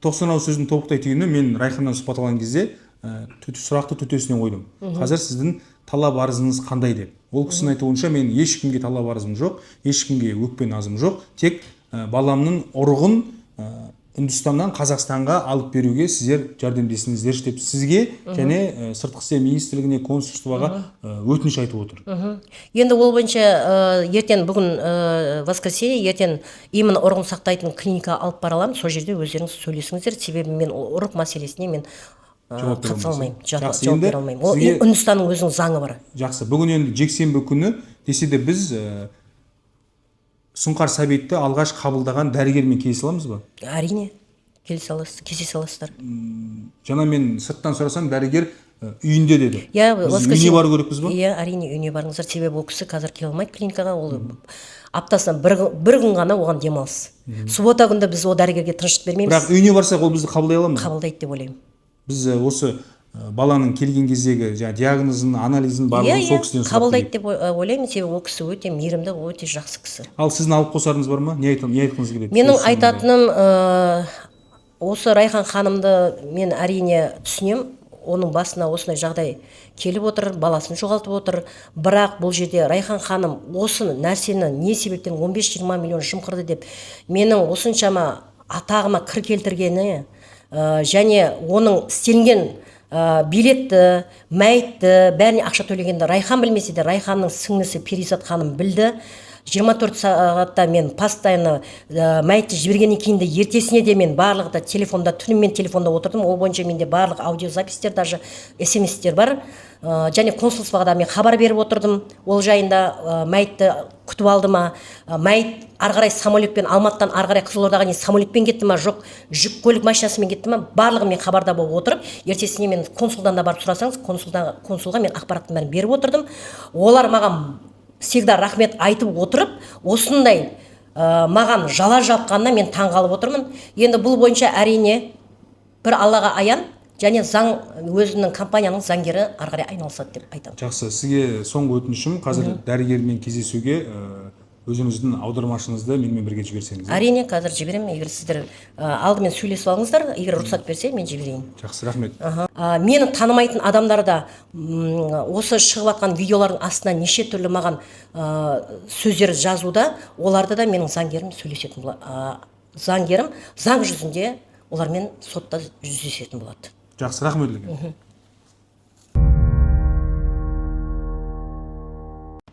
90 сөздің тобықтай түйіні мен Райханнан сұхбат алған кезде сұрақты төтесінен қойдым. Қазір сіздің талап арызыңыз қандай деп. Ол кісінің айтуынша мен ешкімге талап арызым жоқ, ешкімге өкпе назым жоқ, тек баламның ұрығын Үндістаннан Қазақстанға алып беруге сіздер жәрдемдесіңіздер деп сізге және сыртқы істер министрлігіне, консульствоға өтініш айтып отыр. Енді ол бойынша ертең бүгін воскресенье, ертең именно ұрығын сақтайтын клиникаға алып бара аламын, сол жерде өздеріңіз сөйлесіңіздер, себебі мен ұрық мәселесіне мен қатыса алмаймын, жауап бере алмаймын. Ол Үндістанның өзінің заңы бар. Жақсы. Бүгін енді жексенбі күні десе де біз Сұңқар Сәбитті алғаш қабылдаған дәрігермен келісе аламыз ба? Әрине, келісе аласыздар. Жаңа мен сырттан сұрасам, дәрігер үйінде деді. Біз үйіне бару керекпіз ба? Иә, әрине үйіне барыңыздар, себебі ол кісі қазір келе алмайды клиникаға, ол аптасына бір күн ғана оған демалыс. Суббота күнді біз ол дәрігерге тыныштық бермейміз. Бірақ үйіне барсақ ол бізді қабылдай ала ма? Қабылдайды деп ойлаймын. Біз осы баланың келген кездегі диагнозын, анализін барлығын сол кісіден сұрап қабылдайды деп ойлаймын, себебі ол кісі өте мейірімді, өте жақсы кісі. Ал сіздің алып қосарыңыз бар ма? Не айтқыңыз келеді? Менің айтатыным, осы Райхан ханымды мен әрине түсінем, оның басына осындай жағдай келіп отыр, баласын жоғалтып отыр, бірақ бұл жерде Райхан ханым осы нәрсені не себептен 15-20 миллион жымқырды деп менің осыншама атағыма кір келтіргені, және оның істелінген билетті, мәйітті, бәріне ақша төлегенді Райхан білмесе де, Райханның сіңлісі Перизат ханым білді. 24 сағатта мен постоянно мәйітті жібергеннен кейін де ертесіне де мен барлығында телефонда, түнімен телефонда отырдым. Ол бойынша менде барлық аудиозапистер, даже смс-тер бар. Және консульствоға да мен хабар беріп отырдым. Ол жайында мәйітті күтіп алды ма, мәйіт арғарай самолетпен, Алматыдан арғарай Қызылордаға не самолетпен кетті ма, жоқ жүк көлік машинасымен кетті ма, барлығы мен хабарда болып отырып, ертесіне мен консулдан да барып сұрасаңыз, консулға мен ақпараттың бәрін беріп отырдым. Олар маған всегда рахмет айтып отырып, осындай маған жала жапқанына мен таңғалып отырмын. Енді бұл бойынша әрине бір Аллаға аян, және заң өзінің компанияның заңгері арғарай айналысады деп айтамын. Жақсы, сізге соңғы өтінішім қазір дәрігермен кездесуге өзіңіздің аудармашыңызды менімен бірге жіберсеңіз. Әрине, қазір жіберемін, егер сіздер алдымен сөйлесіп алыңыздар, егер рұқсат берсе, мен жіберейін. Жақсы, рахмет. Мені танымайтын адамдар да осы шығып жатқан видеолардың астына неше түрлі маған сөздер жазуда, оларды да менің заңгерім сөйлесетін болады. Заңгерім заң жүзінде олармен сотта жүздесетін болады. Жақсы, рахмет үлкен.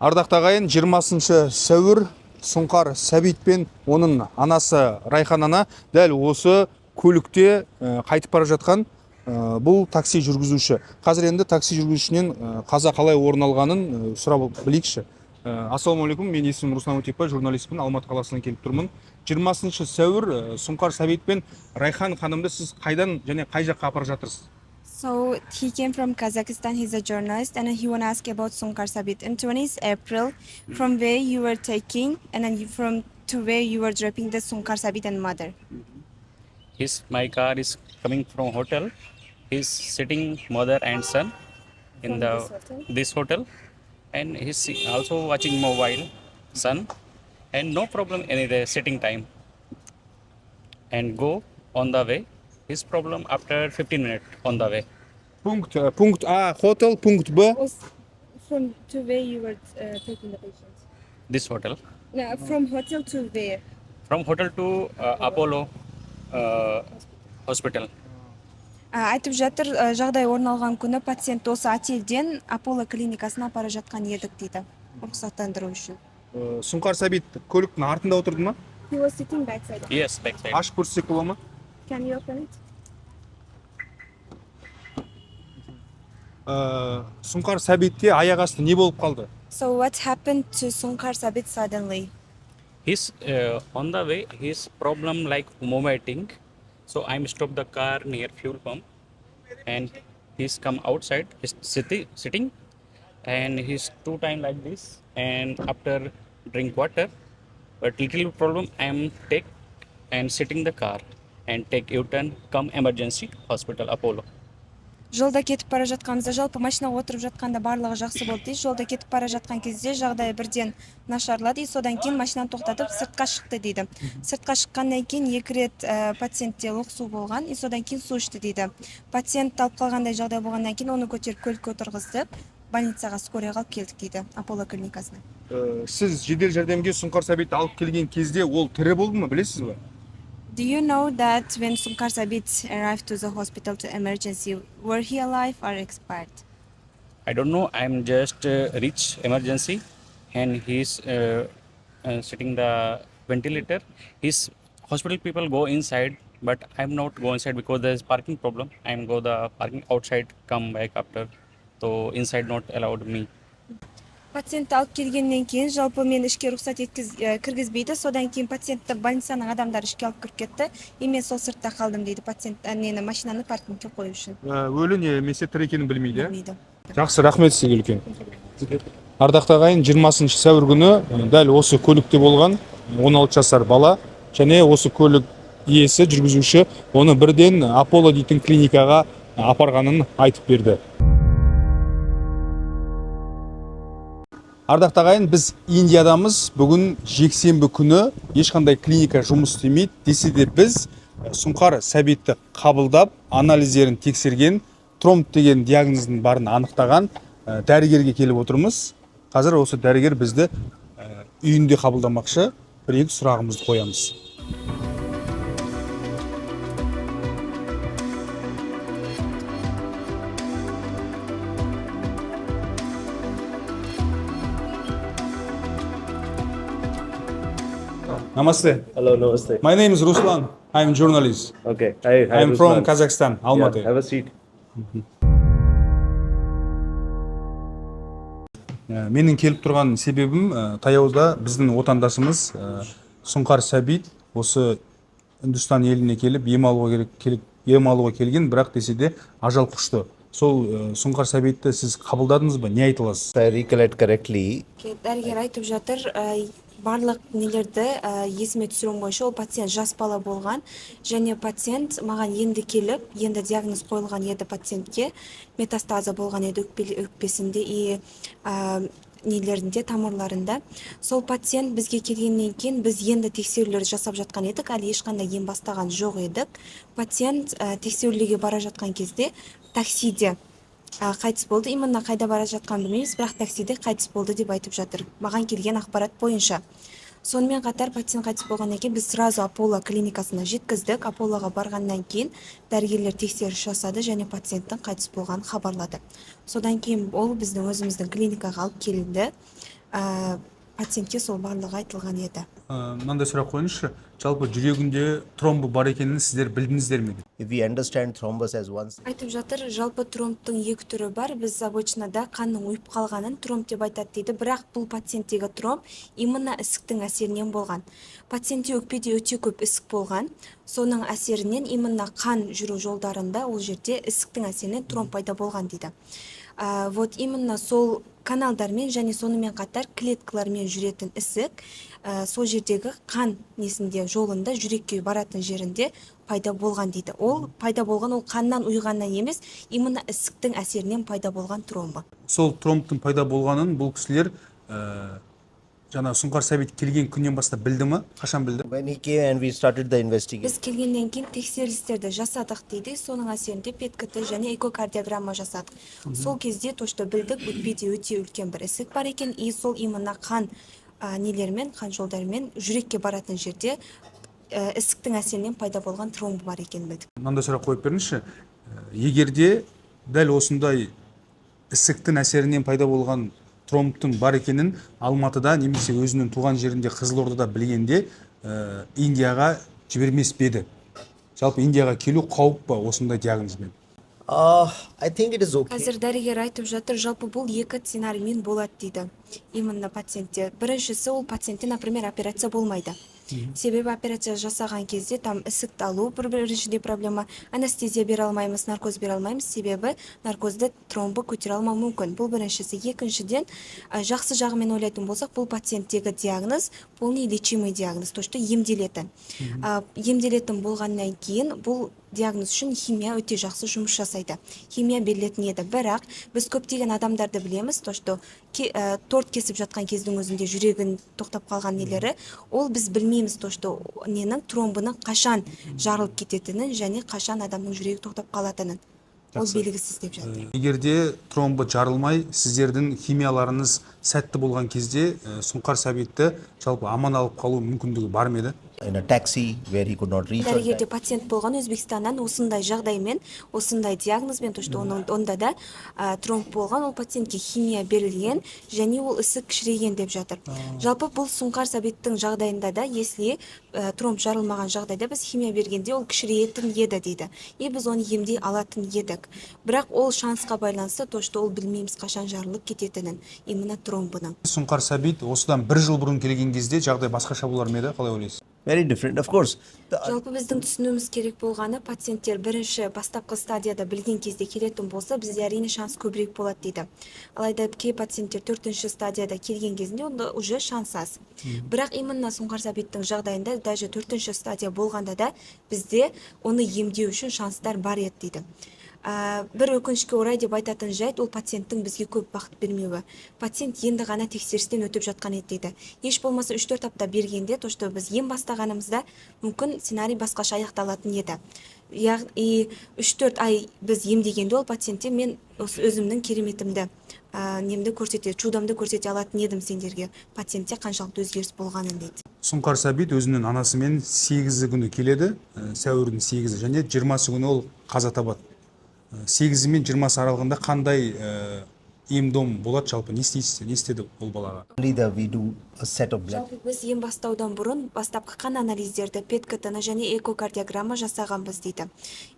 Ардақты ағайын, 20 сәуір Сұңқар Сәбит пен оның анасы Райхан ана дәл осы көлікте қайтып бара жатқан бұл такси жүргізуші. Қазір енді такси жүргізушінен қаза қалай орын алғанын сұрап білейікші. Ассалаумағалейкум, мен есімім Руслан Өтепбай, журналистпін, Алматы қаласынан келіп тұрмын. 20 сәуір Сұңқар Сәбит пен Райхан ханымды сіз қайдан және қай жаққа апарып жатырсыз? So he came from Kazakhstan, he's a journalist, and he want to ask about Сұңқар Сәбит. In 20th April, from where you were taking, and then to where you were dropping the Сұңқар Сәбит and mother? My car is coming from hotel. He's sitting mother and son in this hotel, and he's also watching mobile, son, and no problem any the sitting time. And go on the way. His problem after 15 minutes on the way. Punkt A, hotel, punkt B. From to where you were taking the patients? This hotel. No, from hotel to where? From hotel to Apollo hospital. айтып жатыр, жағдай орын алған күні пациент осы отельден Аполло клиникасына апара жатқан едік дейді, рұқсаттандыру үшін. Сұңқар Сәбит көліктің артында отырды ма? He was sitting backside. Yes, backside. Ашып көрсек бола ма? Can you open it? Сұңқар Сәбитке аяқ асты не болып қалды? So what happened to Sunkar Sabit suddenly? He's on the way. His problem like vomiting. So I'm stopped the car near fuel pump, and he's come outside. He's sitting, and he's 2 times like this. And after drink water, but little problem. I'm take and sitting the car and take U-turn. Come emergency hospital Apollo. Жолда кетіп бара жатқанымызда, жалпы машинаға отырып жатқанда барлығы жақсы болды дейді. Жолда кетіп бара жатқан кезде жағдайы бірден нашарлады. Содан кейін машинаны тоқтатып сыртқа шықты дейді. Сыртқа шыққаннан кейін 2 рет пациентте лық су болған. Содан кейін су ішті дейді. Пациент талып қалғандай жағдай болғаннан кейін оны көтеріп көлікке отырғыздық. Больницаға скорыйға алып келдік дейді, Аполло клиникасына. Сіз жедел жәрдемге Сұңқар Сәбитті алып келген кезде ол тірі болды ма, білесіз бе? Do you know that when Sunkar Sabit arrived to the hospital to emergency, were he alive or expired? I don't know. I'm just reach emergency, and he's sitting the ventilator. His hospital people go inside, but I'm not go inside because there's parking problem. I'm go the parking outside, come back after. So inside not allowed me. Пациентті алып келгеннен кейін жалпы мен ішке рұқсат кіргізбейді. Содан кейін пациентті больницаның адамдары ішке алып кіріп кетті. Мен сол сыртта қалдым дейді, пациент машинаны паркингке қою үшін. Өлі немесе тірі екенін білмейді. Білмейді. Жақсы, рахмет сізге үлкен. Ардақты ағайын, 20 сәуір күні дәл осы көлікте болған 16 жасар бала және осы көлік иесі, жүргізуші оны бірден Аполло дейтін клиникаға апарғанын айтып берді. Ардақты ағайын, біз Индиядамыз. Бүгін жексенбі күні ешқандай клиника жұмыс істемейді. Десе де біз Сұңқар Сәбитті қабылдап, анализдерін тексерген, тромб деген диагнозының барын анықтаған дәрігерге келіп отырмыз. Қазір осы дәрігер бізді үйінде қабылдамақшы. Бір-екі сұрағымызды қоямыз. Namaste. Hello, namaste. My name is Ruslan. I'm a journalist. Okay. Hi, I'm from Ruslan. Kazakhstan, Almaty. Yeah, have a seat. Менің келіп тұрған себебім таяуда біздің отандасымыз Сұңқар Сәбит осы Үндістан еліне келіп ем алуға келген, бірақ десе де ажал құшты. Сол Сұңқар Сәбитті сіз қабылдадыңыз ба? Не айта аласыз? If I recollect correctly, Дәрігер айтып жатыр, барлық нелерді есіме түсіруім бойынша, ол пациент жас бала болған, және пациент маған енді келіп, енді диагноз қойылған еді пациентке, метастаза болған еді өкпесінде и нелерінде, тамырларында. Сол пациент бізге келгеннен кейін біз енді тексерулерді жасап жатқан едік, әлі ешқандай ем бастаған жоқ едік. Пациент тексерулерге бара жатқан кезде таксиде қайтыс болды. Именно қайда бара жатқан білмейміз, бірақ таксиде қайтыс болды деп айтып жатыр. Маған келген ақпарат бойынша. Сонымен қатар пациент қайтыс болғаннан кейін біз сразу Аполло клиникасына жеткіздік. Аполлоға барғаннан кейін дәрігерлер тексеріс жасады және пациенттің қайтыс болғанын хабарлады. Содан кейін ол біздің өзіміздің клиникаға алып келді. Пациентке сол барлығы айтылған еді. Мынандай сұрақ қойыңызшы, жалпы жүрегінде тромбы бар екенін сіздер білдіңіздер ме? if we understand thrombus as one, Айтып жатыр, жалпы тромбтың 2 түрі бар. Біз обычнада қанның ұйып қалғанын тромб деп айтады дейді. Бірақ бұл пациенттегі тромб именно ісіктің әсерінен болған. Пациентте өкпеде өте көп ісік болған. Соның әсерінен именно қан жүру жолдарында ол жерде ісіктің әсерінен тромб пайда болған дейді. Вот именно сол каналдармен және сонымен қатар клеткалармен жүретін ісік сол жердегі қан несінде жолында жүрекке баратын жерінде пайда болған дейді. Ол пайда болған, ол қаннан ұйғаннан емес, именно ісіктің әсерінен пайда болған тромбы. Сол тромбтың пайда болғанын бұл кісілер жаңа Сұңқар Сәбит келген күннен бастап білді ме? Қашан білді? when he came and we started the investigation, Біз келгеннен кейін тексерістерді жасадық дейді. Соның әсерінде ПЕТ-КТ және экокардиограмма жасадық. Сол кезде точно білдік, өкпеде өте үлкен бір ісік бар екен, и сол именно қан нелермен, қан жолдарымен жүрекке баратын жерде ісіктің әсерінен пайда болған тромб бар екен білдік. Мынандай сұрақ қойып беріңізші. егерде дәл осындай ісіктің әсерінен пайда болған тромбтың бар екенін Алматыда немесе өзінің туған жерінде Қызылордада білгенде Индияға жібермес пе еді? Жалпы Индияға келу қауіп па осындай диагнозбен? I think it is okay. Қазір дәрігер айтып жатыр, жалпы бұл екі сценариймен болады дейді. Именно пациентте. Біріншісі ол пациентте, например, операция болмайды. Себебі операция жасаған кезде там ісікті алу біріншіден проблема, анестезия бере алмаймыз, наркоз бере алмаймыз, себебі наркозды тромбы көтере алмау мүмкін. Бұл біріншісі. Екіншіден, жақсы жағымен ойлайтын болсақ, бұл пациенттегі диагноз полный лечимый диагноз, то что емделетін. Емделетін болғаннан кейін бұл диагноз үшін химия өте жақсы жұмыс жасайды. Химия берілетін еді. Бірақ біз көптеген адамдарды білеміз, то что торт кесіп жатқан кездің өзінде жүрегін тоқтап қалған нелері, ол біз білмейміз, то что ненің тромбының қашан жарылып кететінін және қашан адамның жүрегі тоқтап қалатынын. Ол белгісіз деп жатыр. Егерде тромбы жарылмай, сіздердің химияларыңыз сәтті болған кезде Сұңқар Сәбитті жалпы аман алып қалу мүмкіндігі бар ма еді? In a taxi where he could not reach. Дәрігерде пациент болған Өзбекстаннан осындай жағдаймен, осындай диагнозбен, то что онда да тромб болған, ол пациентке химия берілген, және ол ісік кішірейген деп жатыр. Жалпы бұл Сұңқар Сәбиттің жағдайында да, если тромб жарылмаған жағдайда біз химия бергенде ол кішірейтін еді дейді. И біз оны емдей алатын едік. Бірақ ол шансқа байланысты, то что ол білмейміз қашан жарылып кететінін, именно тромбының. Сұңқар Сәбит осыдан 1 жыл бұрын келген кезде жағдай басқаша болар ма еді? Қалай ойлайсыз? Very different, of course. Жалпы біздің түсінуіміз керек болғаны, пациенттер бірінші бастапқы стадияда білген кезде келетін болса, бізде әрине шанс көбірек болады дейді. Алайда кей пациенттер 4-ші стадияда келген кезінде онда уже шанс аз. Бірақ именно Сұңқар Сәбиттің жағдайында даже 4-ші стадия болғанда да бізде оны емдеу үшін шанстар бар еді дейді. Бір өкінішке орай деп айтатын жайт, ол пациенттің бізге көп уақыт бермеуі. Пациент енді ғана тексерістен өтіп жатқан еді дейді. Еш болмаса 3-4 апта бергенде, то что біз ем бастағанымызда мүмкін сценарий басқаша аяқталатын еді. Яғни 3-4 ай біз емдегенде ол пациентте мен өзімнің кереметімді немді көрсете, чудамды көрсете алатын едім сендерге. Пациентте қаншалықты өзгеріс болғанын дейді. Сұңқар Сәбит өзінің анасымен 8 күні келеді, сәуірдің 8 және 20 күні ол қаза табады. 8 мен 20 аралығында қандай ем-дом болады, жалпы не істеді ол балаға? We do a set of blood. Жалпы біз ем бастаудан бұрын бастапқы қан анализдерді, ПЕТ-КТ-ны және экокардиограмма жасағанбыз дейді.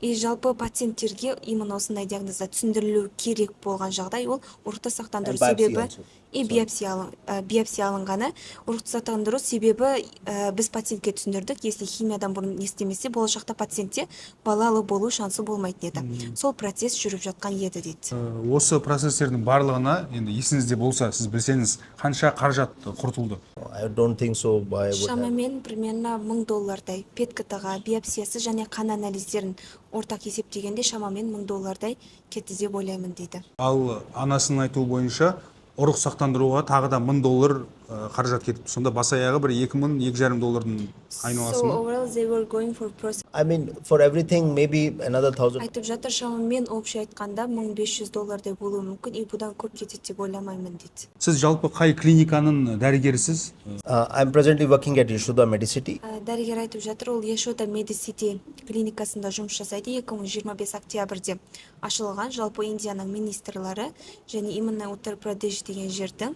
И жалпы пациенттерге именно осындай диагнозда түсіндірілу керек болған жағдай ол ұрықты сақтандыру себебі и биопсия алынғаны. Ұрықты сақтандыру себебі біз пациентке түсіндірдік, если химиядан бұрын не істемесе, болашақта пациентте балалы болу шансы болмайтын еді. Сол процесс жүріп жатқан еді дейді. Осы процесстердің барлығына, енді есіңізде болса, сіз білсеңіз, қанша қаражат құртылды? I don't think so. Шамамен примерно $1000 ПЕТ-КТ-ға, биопсиясы және қан анализдерін ортақ есептегенде шамамен $1000 кетті деп ойлаймын дейді. Ал анасының айтуы бойынша ұрық сақтандыруға тағы да $1000 қаражат кетіпті. Сонда бас аяғы бір $2000-$2500 айналасы So ма? overall they were going for process. I mean, for everything, maybe another 1000. Айтып жатыр, шамамен общий айтқанда $1500 болуы мүмкін, и бұдан көп кетеді деп ойламаймын дейді. Сіз жалпы қай клиниканың дәрігерісіз? I'm presently working at Yashoda Medicity. Дәрігер айтып жатыр, ол Yashoda Medicity клиникасында жұмыс жасайды. 2025 октябрьде ашылған. Жалпы Индияның министрлары және именно Уттар-Прадеш деген жердің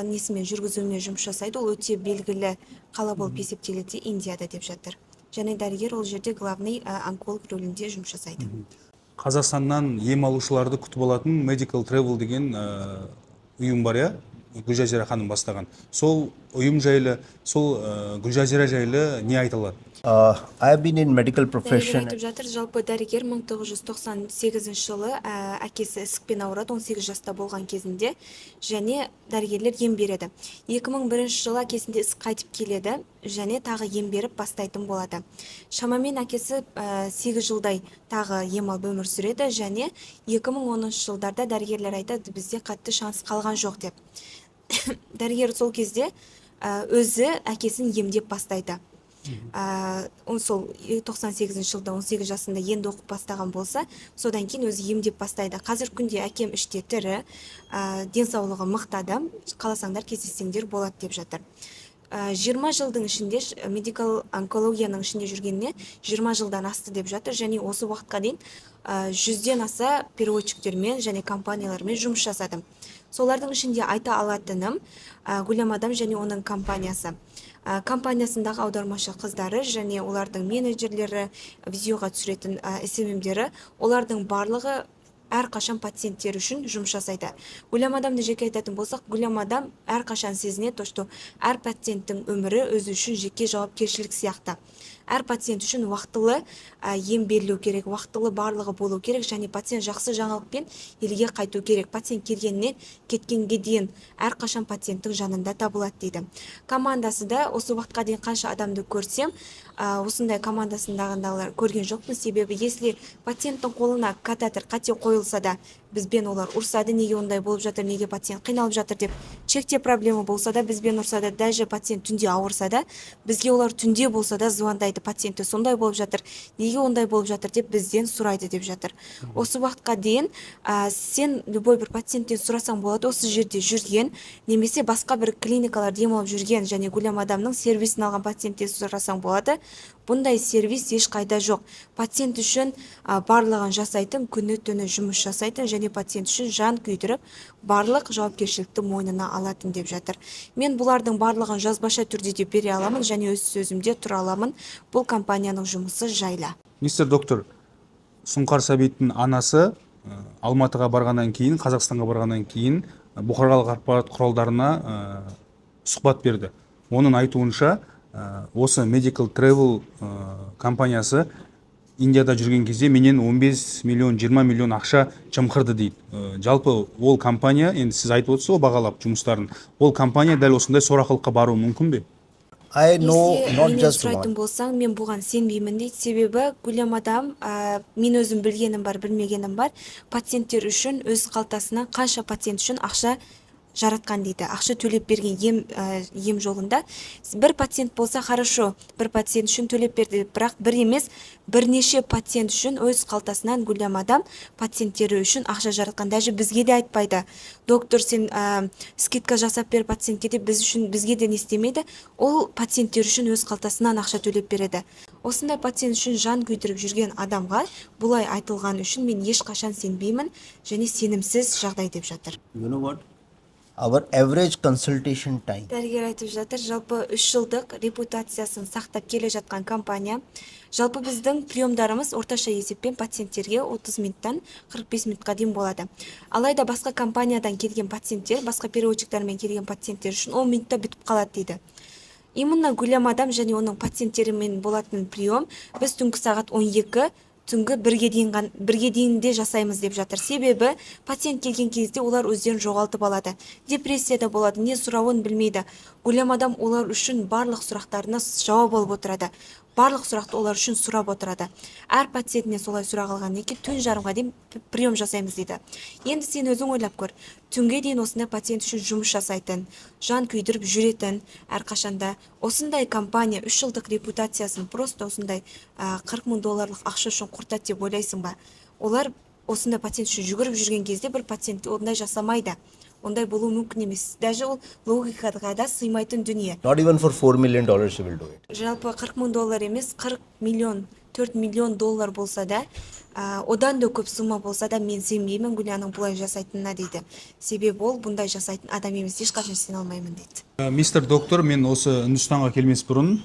несімен жүргізуіне жұмыс жасайды. Ол өте белгілі қала болып есептеледі Индияда деп жатыр. Және дәрігер ол жерде главный онколог рөлінде жұмыс жасайды. Қазақстаннан ем алушыларды күтіп алатын Medical Travel деген ұйым бар, я? Гүлжазира ханым бастаған. Сол ұйым жайлы, сол Гүлжазира жайлы не айтылады? I have been in medical profession. Айтып жатыр, жалпы дәрігер 1998 жылы әкесі ісікпен ауырады, 18 жаста болған кезінде, және дәрігерлер ем береді. 2001 жылы әкесінде ісік қайтып келеді, және тағы ем беріп бастайтын болады. Шамамен әкесі 8 жылдай тағы ем алып өмір сүреді, және 2010 жылдарда дәрігерлер айтады, бізде қатты шанс қалған жоқ деп. Дәрігер сол кезде өзі әкесін емдеп бастайды. Сол 98 жылда 18 жасында енді оқып бастаған болса, содан кейін өзі емдеп бастайды. Қазір күнде әкем іште тірі, денсаулығы мықты адам, қаласаңдар кездессеңдер болады деп жатыр. 20 жылдың ішінде медикал онкологияның ішінде жүргеніне 20 жылдан асты деп жатыр, және осы уақытқа дейін 100-ден аса переводчиктермен және компаниялармен жұмыс жасадым. Солардың ішінде айта алатыным Гүлям Адам және оның компаниясы. Компаниясындағы аудармашы қыздары және олардың менеджерлері, видеоға түсіретін SMM-дері, олардың барлығы әрқашан пациенттер үшін жұмыс жасайды. Гүлям Адамды жеке айтатын болсақ, Гүлям Адам әрқашан сезінеді, что әр пациенттің өмірі өзі үшін жеке жауапкершілік сияқты. Әр пациент үшін уақытылы ем берілу керек, уақытылы барлығы болу керек, және пациент жақсы жаңалықпен елге қайту керек. Пациент келгеннен кеткенге дейін әрқашан пациенттің жанында табылады дейді. Командасы да осы уақытқа дейін қанша адамды көрсем, осындай командасындағындағылар көрген жоқпын. Себебі если пациенттің қолына катетер қате қойылса да, бізбен олар ұрсады, неге ондай болып жатыр, неге пациент қиналып жатыр деп, шекте проблема болса да, бізбен ұрса да, даже пациент түнде ауырса да, бізге олар түнде болса да звондайды, пациентті сондай болып жатыр, неге ондай болып жатыр деп бізден сұрайды деп жатыр. Осы уақытқа дейін сен любой бір пациенттен сұрасаң болады, осы жерде жүрген, немесе басқа бір клиникалар демалып жүрген және Гүлям Адамның сервисін алған пациенттен сұрасаң болады. Бұндай сервис ешқайда жоқ. Пациент үшін барлығын жасайтын, күні түні жұмыс жасайтын және пациент үшін жан күйдіріп, барлық жауапкершілікті мойнына алатын деп жатыр. Мен бұлардың барлығын жазбаша түрде де бере аламын және өз сөзімде тұра аламын. Бұл компанияның жұмысы жайлы. Мистер доктор, Сұңқар Сәбиттің анасы Алматыға барғаннан кейін, Қазақстанға барғаннан кейін бұқаралық ақпарат құралдарына сұхбат берді. Оның айтуынша, осы Medical Travel компаниясы Индияда жүрген кезде менен 15 миллион, 20 миллион ақша жымқырды дейді. Жалпы ол компания, енді сіз айтып отырсыз ғой бағалап жұмыстарын, ол компания дәл осындай сорақылыққа баруы мүмкін бе? I know not Если just сұрайтын one. болсаң, мен бұған сенбеймін дейді. Себебі Гүлям Адам, мен өзім білгенім бар, білмегенім бар. Пациенттер үшін өз қалтасынан қанша пациент үшін ақша жаратқан дейді. Ақша төлеп берген ем жолында. Бір пациент болса хорошо, бір пациент үшін төлеп берді, бірақ бір емес, бірнеше пациент үшін өз қалтасынан Гүлям Адам пациенттері үшін ақша жаратқан. Даже бізге де айтпайды. Доктор, сен скидка жасап бер пациентке деп, бізге де не істемейді. Ол пациенттер үшін өз қалтасынан ақша төлеп береді. Осындай пациент үшін жан күйдіріп жүрген адамға бұлай айтылған үшін мен ешқашан сенбеймін және сенімсіз жағдай деп жатыр. You know what? Our average consultation time. Дәрігер айтып жатыр, жалпы 3 жылдық репутациясын сақтап келе жатқан компания. Жалпы біздің приемдарымыз орташа есеппен пациенттерге 30 минуттан 45 минутқа дейін болады. Алайда басқа компаниядан келген пациенттер, басқа переводчиктермен келген пациенттер үшін 10 минутта бітіп қалады дейді. Именно Гүлям Адам және оның пациенттерімен болатын прием біз түнгі сағат 12 түнгі бірге дейін де жасаймыз деп жатыр. Себебі пациент келген кезде олар өздерін жоғалтып алады. Депрессияда болады, не сұрауын білмейді. Гүлям Адам олар үшін барлық сұрақтарына жауап алып отырады. Барлық сұрақты олар үшін сұрап отырады. Әр пациентіне солай сұрақ алғаннан кейін түн жарымға дейін прием жасаймыз дейді. Енді сен өзің ойлап көр. Түнге дейін осындай пациент үшін жұмыс жасайтын, жан күйдіріп жүретін, әрқашанда осындай компания 3 жылдық репутациясын просто осындай $40,000 ақша үшін құртады деп ойлайсың ба? Олар осындай пациент үшін жүгіріп жүрген кезде бір пациентке ондай жасамайды. Ондай болу мүмкін емес. Даже ол логикаға да сыймайтын дүние. Not even for $4 million she will do it. Жалпы $40,000 емес, 40 миллион, 4 миллион доллар болса да, одан да көп сумма болса да, мен сенбеймін Гүлямның бұлай жасайтынына дейді. Себебі ол бұндай жасайтын адам емес, ешқашан сене алмаймын дейді. Мистер доктор, мен осы Үндістанға келмес бұрын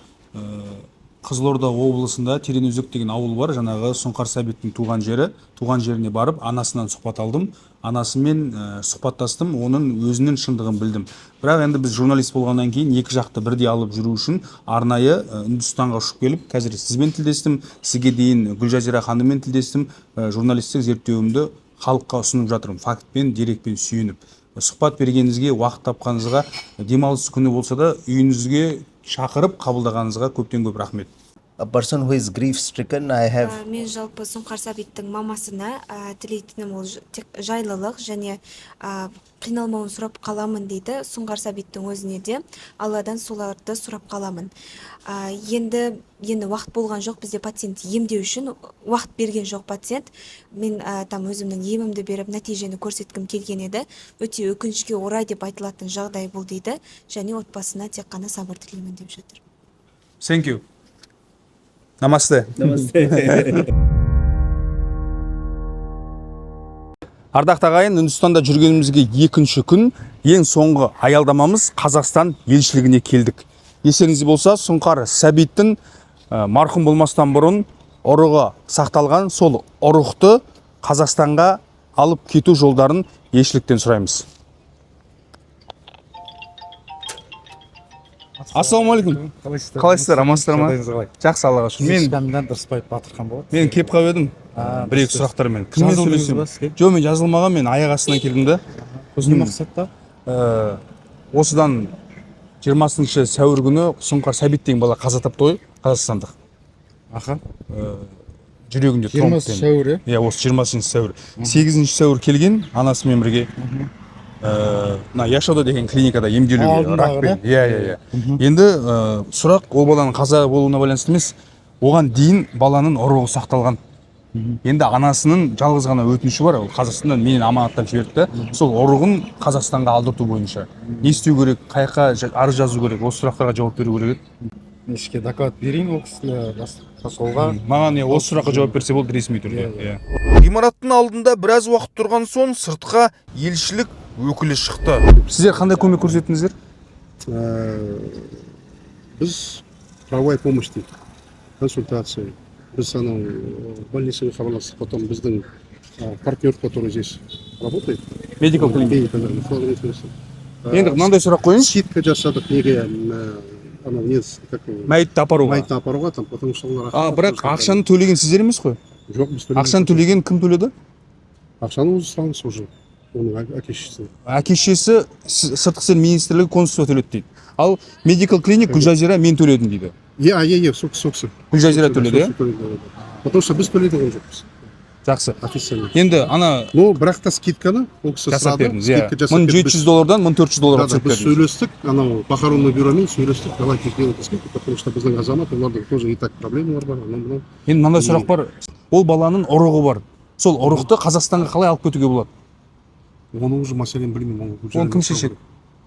Қызылорда облысында Теренөзек деген ауыл бар, жаңағы Сұңқар Сәбиттің туған жері. Туған жеріне барып, анасынан сұхбат алдым. Анасымен сұхбаттастым, оның өзінің шындығын білдім. Бірақ енді біз журналист болғаннан кейін екі жақты бірдей алып жүру үшін арнайы Үндістанға ұшып келіп, қазір сізбен тілдестім, сізге дейін Гүлжазира ханыммен тілдестім, журналистік зерттеуімді халыққа ұсынып жатырмын, фактпен, дерекпен сүйеніп. Сұхбат бергеніңізге, уақыт тапқаныңызға, демалыс күні болса да үйіңізге шақырып қабылдағаныңызға көптен көп рахмет. a person who is grief stricken, I have Мен жалпы Сұңқар Сәбиттің мамасына тілейтінім ол тек жайлылық және қиналмауын сұрап қаламын дейді. Сұңқар Сәбиттің өзіне де Алладан соларды сұрап қаламын. Енді уақыт болған жоқ, бізде пациент емдеу үшін уақыт берген жоқ пациент. Мен там өзімнің емімді беріп нәтижені көрсеткім келген еді. Өте өкінішке орай деп айтылатын жағдай бұл дейді. Және отбасына тек қана сабыр тілеймін деп жатыр. Thank you. Намасте. Ардақты ағайын, Үндістанда жүргенімізге екінші күн, ең соңғы аялдамамыз Қазақстан елшілігіне келдік. Естеріңізде болса, Сұңқар Сәбиттің марқұм болмастан бұрын ұрығы сақталған сол ұрықты Қазақстанға алып кету жолдарын елшіліктен сұраймыз. Ассалаумағалейкум. Қалайсыздар, амансыздар ма? Жақсы, Аллаға шүкір. Мен Дұрысбаев Батырхан болады. Мен кеп қап едім. Бір-екі сұрақтармен. Кіммен сөйлесем? Жоқ, мен жазылмаған, мен аяқ астынан келдім де. Не мақсатта? Осыдан 20 сәуір күні Сұңқар Сәбит деген бала қаза тапты ғой, қазақстандық. Аха. Жүрегінде тромб. 20 сәуір, иә, осы 20 сәуір. 8 сәуір келген, анасымен бірге. Яшода деген клиникада емделуге ракпен. Иә. Енді сұрақ ол баланың қаза болуына байланысты емес, оған дейін баланың ұрығы сақталған. Енді анасының жалғыз ғана өтініші бар, ол Қазақстаннан менен аманаттап жіберді. Сол ұрығын Қазақстанға алдырту бойынша. Не істеу керек, қайқа арыз жазу керек, осы сұрақтарға жауап беру керек еді. Нешке доклад берейін ол кісілі солға. Маған осы сұраққа жауап берсе болды ресми түрде. Ғимараттың алдында біраз уақыт тұрған соң сыртқа елшілік өкілі шықты. Сіздер қандай көмек көрсеттіңіздер? Біз правовая помощь дейді, консультация. Біз анау больницаға хабарластық, потом біздің партнер, который здесь работает. Медикал клиник. Енді мынандай сұрақ қойыңыз. Скидка жасадық неге, мәйітті апаруға там, потому что олар бірақ ақшаны төлеген сіздер емес қой? Жоқ, біз төлеген. Ақшаны төлеген кім төледі? Ақшаны өзі сұраныс уже. Оның әке-шешесі. Әке-шешесі сыртқы істер министрлігі консульство төледі дейді. Ал медикал клиник Гүлжазира мен төледім дейді. Иә, соксы. Гүлжазира төледі, Потому что біз төледік жоқпыз. Жақсы. Официально. Енді ана бірақ та скидканы ол кісі жасап сұрады. бердіңіз, иә. $1700-дан $1400 түсіріп Біз бердіңіз. сөйлестік, анау похоронный бюромен сөйлестік, давайте сделайте скидку, потому что біздің азамат, олардың тоже и так проблемалар бар. Енді мынандай сұрақ бар. Ол баланың ұрығы бар. Сол ұрықты Қазақстанға қалай алып кетуге болады? Оның уже мәселен білмеймін. Оны кім шешеді?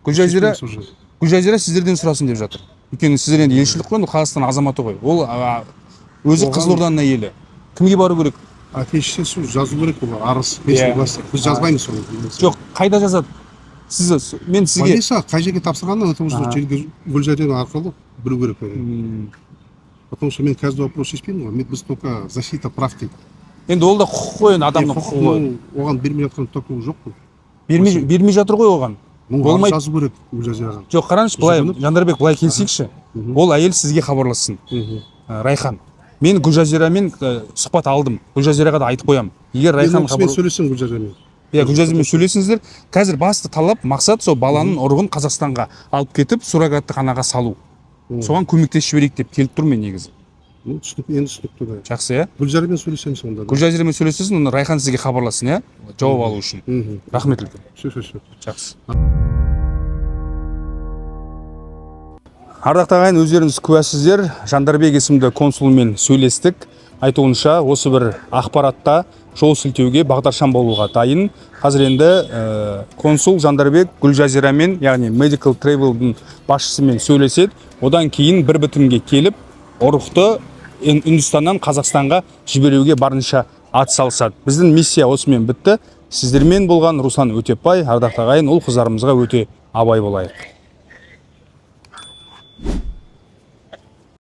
Гүлжазира сіздерден сұрасын деп жатыр. Өйткені сіздер енді елшілік қой, Қазақстан азаматы ғой. Ол өзі Қызылорданың әйелі. Кімге бару керек? Әке-шешесі жазу керек, ол арыз. Біз жазбаймыз оны. Жоқ, қайда жазады? Мен сізге... Полиция қай жерге тапсырғанда, это уже Гүлжазира арқылы білу керек. Потому что мен каждый вопрос шешпеймін ғой. Біз только защита прав дейді. Енді ол да құқық қой, адамның құқығы ғой. Оған бермей жатқан тоқығы жоқ қой. Бермей жатыр ғой оған. Болмайды. Жазу керек Гүлжазираға. Жоқ, қараңызшы, былай, Жандарбек, былай келсейікші. Ол әйел сізге хабарлассын. Райхан. Мен Гүлжазирамен сұхбат алдым. Гүлжазираға да айтып қоямын. Егер Райхан мен сөйлесем Гүлжазирамен. Иә, Гүлжазирамен сөйлесіңіздер. Қазір басты талап, мақсат сол баланың ұрығын Қазақстанға алып кетіп, суррогаттық анаға салу. Соған көмектесіп жіберейік деп келіп тұр мен негізі. Енді түсінікті. Жақсы, иә? Гүлжазирамен сөйлесем сонда. Гүлжазирамен сөйлесесің, оны Райхан сізге хабарласын, иә? Жауап алу үшін. Рахмет үлкен. Жақсы. Ардақты ағайын, өздеріңіз куәсіздер, Жандарбек есімді консулмен сөйлестік. Айтуынша, осы бір ақпаратта жол сілтеуге бағдаршам болуға дайын. Қазір енді консул Жандарбек Гүлжазирамен, яғни Medical Travel'дың басшысымен сөйлеседі. Одан кейін бір бітімге келіп, ұрықты Үндістаннан Қазақстанға жіберуге барынша атсалысады. Біздің миссия осымен бітті. Сіздермен болған Руслан Өтепбай, ардақты ағайын, ұл қыздарымызға өте абай болайық.